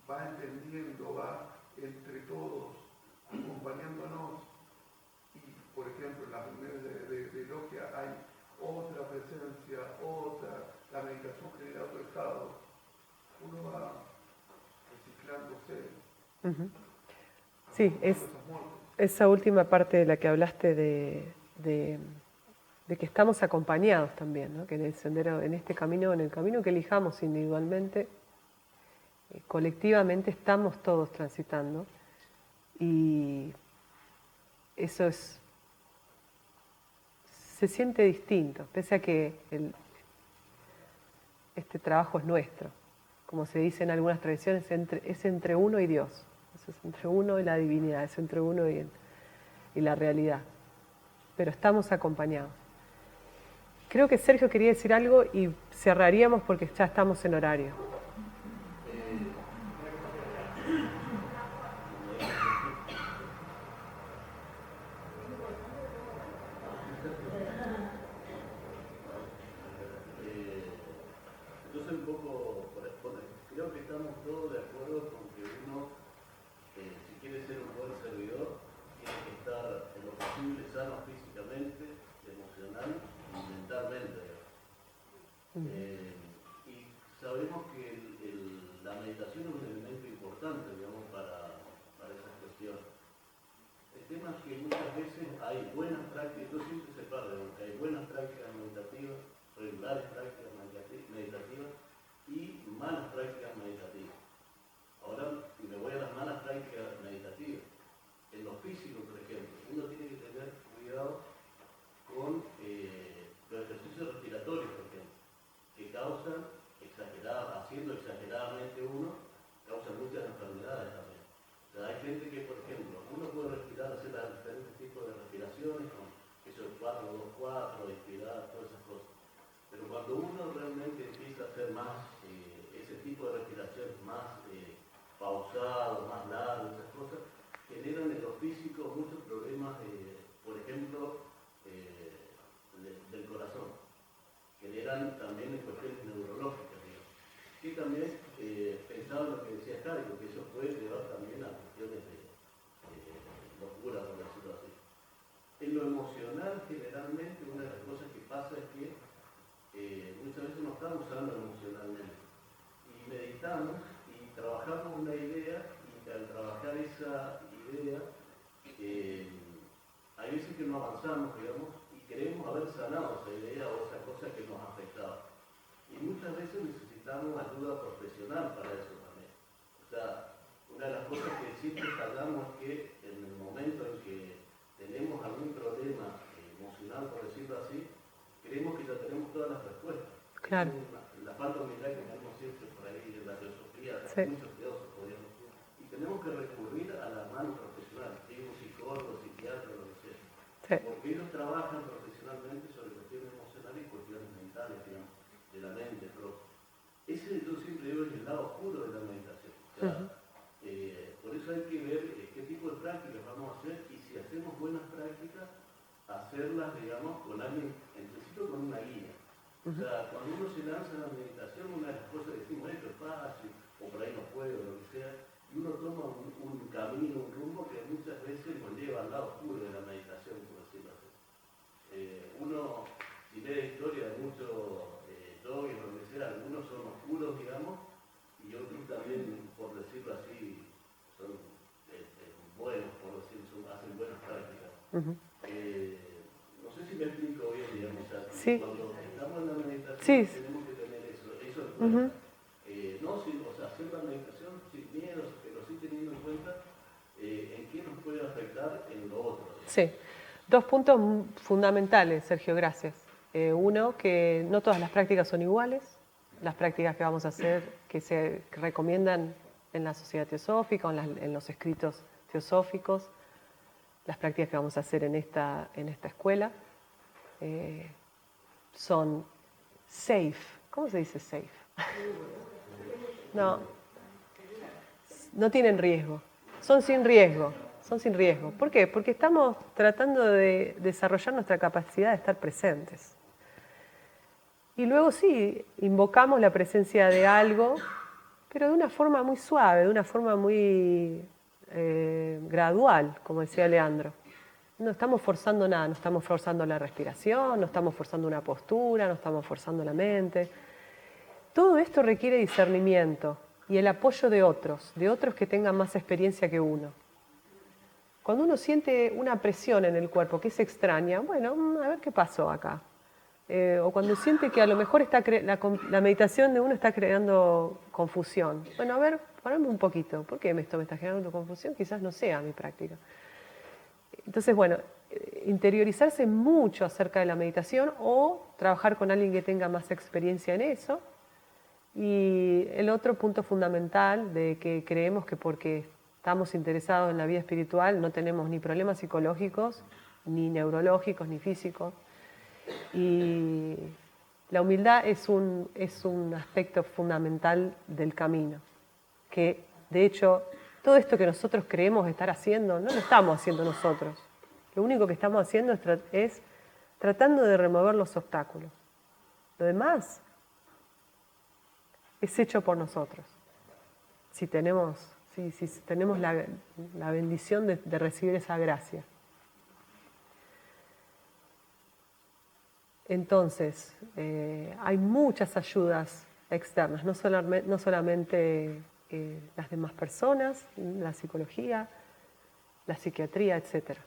va entendiendo, va entre todos, acompañándonos, y por ejemplo en las reuniones de logia hay otra presencia, la meditación genera otro estado, uno va reciclándose. Sí, esa última parte de la que hablaste de que estamos acompañados también, ¿no? Que en el sendero, en este camino, en el camino que elijamos individualmente, colectivamente estamos todos transitando, y eso se siente distinto, pese a que este trabajo es nuestro. Como se dice en algunas tradiciones, es entre uno y Dios, es entre uno y la divinidad, es entre uno y la realidad. Pero estamos acompañados. Creo que Sergio quería decir algo y cerraríamos porque ya estamos en horario. Yo soy un poco, creo que estamos todos de acuerdo con que uno, si quiere ser un buen servidor, tiene que estar en lo posible sano físicamente, emocional y mentalmente. Y sabemos que la meditación es un elemento importante, digamos, para esas cuestiones. El tema es que muchas veces hay buenas prácticas, yo siempre separo, que hay buenas prácticas meditativas, regulares prácticas meditativas y malas prácticas meditativas. Ahora me voy a las malas prácticas meditativas. En lo físico, por ejemplo, uno tiene que tener cuidado con los ejercicios respiratorios, por ejemplo, que causan haciendo exageradamente uno, causan muchas enfermedades también. O sea, hay gente que, por ejemplo, uno puede respirar, hacer diferentes tipos de respiraciones, con eso 4-2-4, inspirar, todas esas cosas. Pero cuando uno realmente empieza a hacer más ese tipo de respiraciones más pausados, más largos, esas cosas, generan en lo físico muchos problemas, por ejemplo, del corazón. Generan también cuestiones neurológicas, digamos. Y también pensaba en lo que decía Cádico, que eso puede llevar también a cuestiones de locura, por decirlo así. En lo emocional, generalmente, una de las cosas que pasa es que muchas veces no estamos usando emocionalmente. Y meditamos y trabajamos una idea, y al trabajar esa idea, hay veces que no avanzamos, digamos, y queremos haber sanado esa idea o esa cosa que nos afectaba. Y muchas veces necesitamos ayuda profesional para eso también. O sea, una de las cosas que siempre hablamos es que en el momento en que tenemos algún problema emocional, por decirlo así, creemos que ya tenemos todas las respuestas. Claro. La falta de humildad que tenemos siempre por ahí en la filosofía, sí. Muchos teólogos podríamos decir. Y tenemos que recurrir a la mano profesional, un psicólogo, psiquiatra, lo que sea. Sí. Porque ellos trabajan profesionalmente sobre cuestiones emocionales y cuestiones mentales, digamos, de la mente propia. Ese yo siempre digo es el lado oscuro de la meditación. O sea, por eso hay que ver qué tipo de prácticas vamos a hacer y si hacemos buenas prácticas, hacerlas, digamos, con alguien, en principio con una guía. O sea, cuando uno se lanza en la meditación, una de las cosas que decimos, esto es fácil, o por ahí no puedo, lo que sea, y uno toma un camino, un rumbo que muchas veces nos lleva al lado oscuro de la meditación, por decirlo así. Uno, si lee la historia de muchos yogis, lo que sea, algunos son oscuros, digamos, y otros también, por decirlo así, son buenos, por decirlo, hacen buenas prácticas. No sé si me explico bien, digamos, o sea, sí. Cuando estamos en la meditación sí. tenemos que tener eso en cuenta. No, o sea, hacer la meditación sin miedo, pero sí teniendo en cuenta ¿en qué nos puede afectar en lo otro? Sí, 2 puntos fundamentales, Sergio, gracias. Uno, que no todas las prácticas son iguales. Las prácticas que vamos a hacer, que se recomiendan en la sociedad teosófica, en los escritos teosóficos, las prácticas que vamos a hacer en esta escuela, son safe. ¿Cómo se dice safe? No tienen riesgo. Son sin riesgo. ¿Por qué? Porque estamos tratando de desarrollar nuestra capacidad de estar presentes. Y luego sí, invocamos la presencia de algo, pero de una forma muy suave, de una forma muy gradual, como decía Leandro. No estamos forzando nada, no estamos forzando la respiración, no estamos forzando una postura, no estamos forzando la mente. Todo esto requiere discernimiento y el apoyo de otros que tengan más experiencia que uno. Cuando uno siente una presión en el cuerpo que es extraña, bueno, a ver qué pasó acá. O cuando siente que a lo mejor la meditación de uno está creando confusión. Bueno, a ver, parame un poquito. ¿Por qué esto me está generando confusión? Quizás no sea mi práctica. Entonces, bueno, interiorizarse mucho acerca de la meditación o trabajar con alguien que tenga más experiencia en eso. Y el otro punto fundamental de que creemos que porque estamos interesados en la vida espiritual no tenemos ni problemas psicológicos, ni neurológicos, ni físicos. Y la humildad es un aspecto fundamental del camino, que de hecho todo esto que nosotros creemos estar haciendo, no lo estamos haciendo nosotros. Lo único que estamos haciendo es tratando de remover los obstáculos. Lo demás es hecho por nosotros. Si tenemos la bendición de recibir esa gracia. Entonces, hay muchas ayudas externas, no solamente las demás personas, la psicología, la psiquiatría, etc.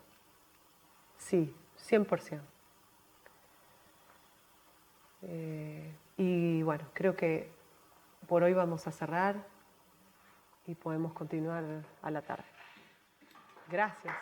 Sí, 100%. Y bueno, creo que por hoy vamos a cerrar y podemos continuar a la tarde. Gracias.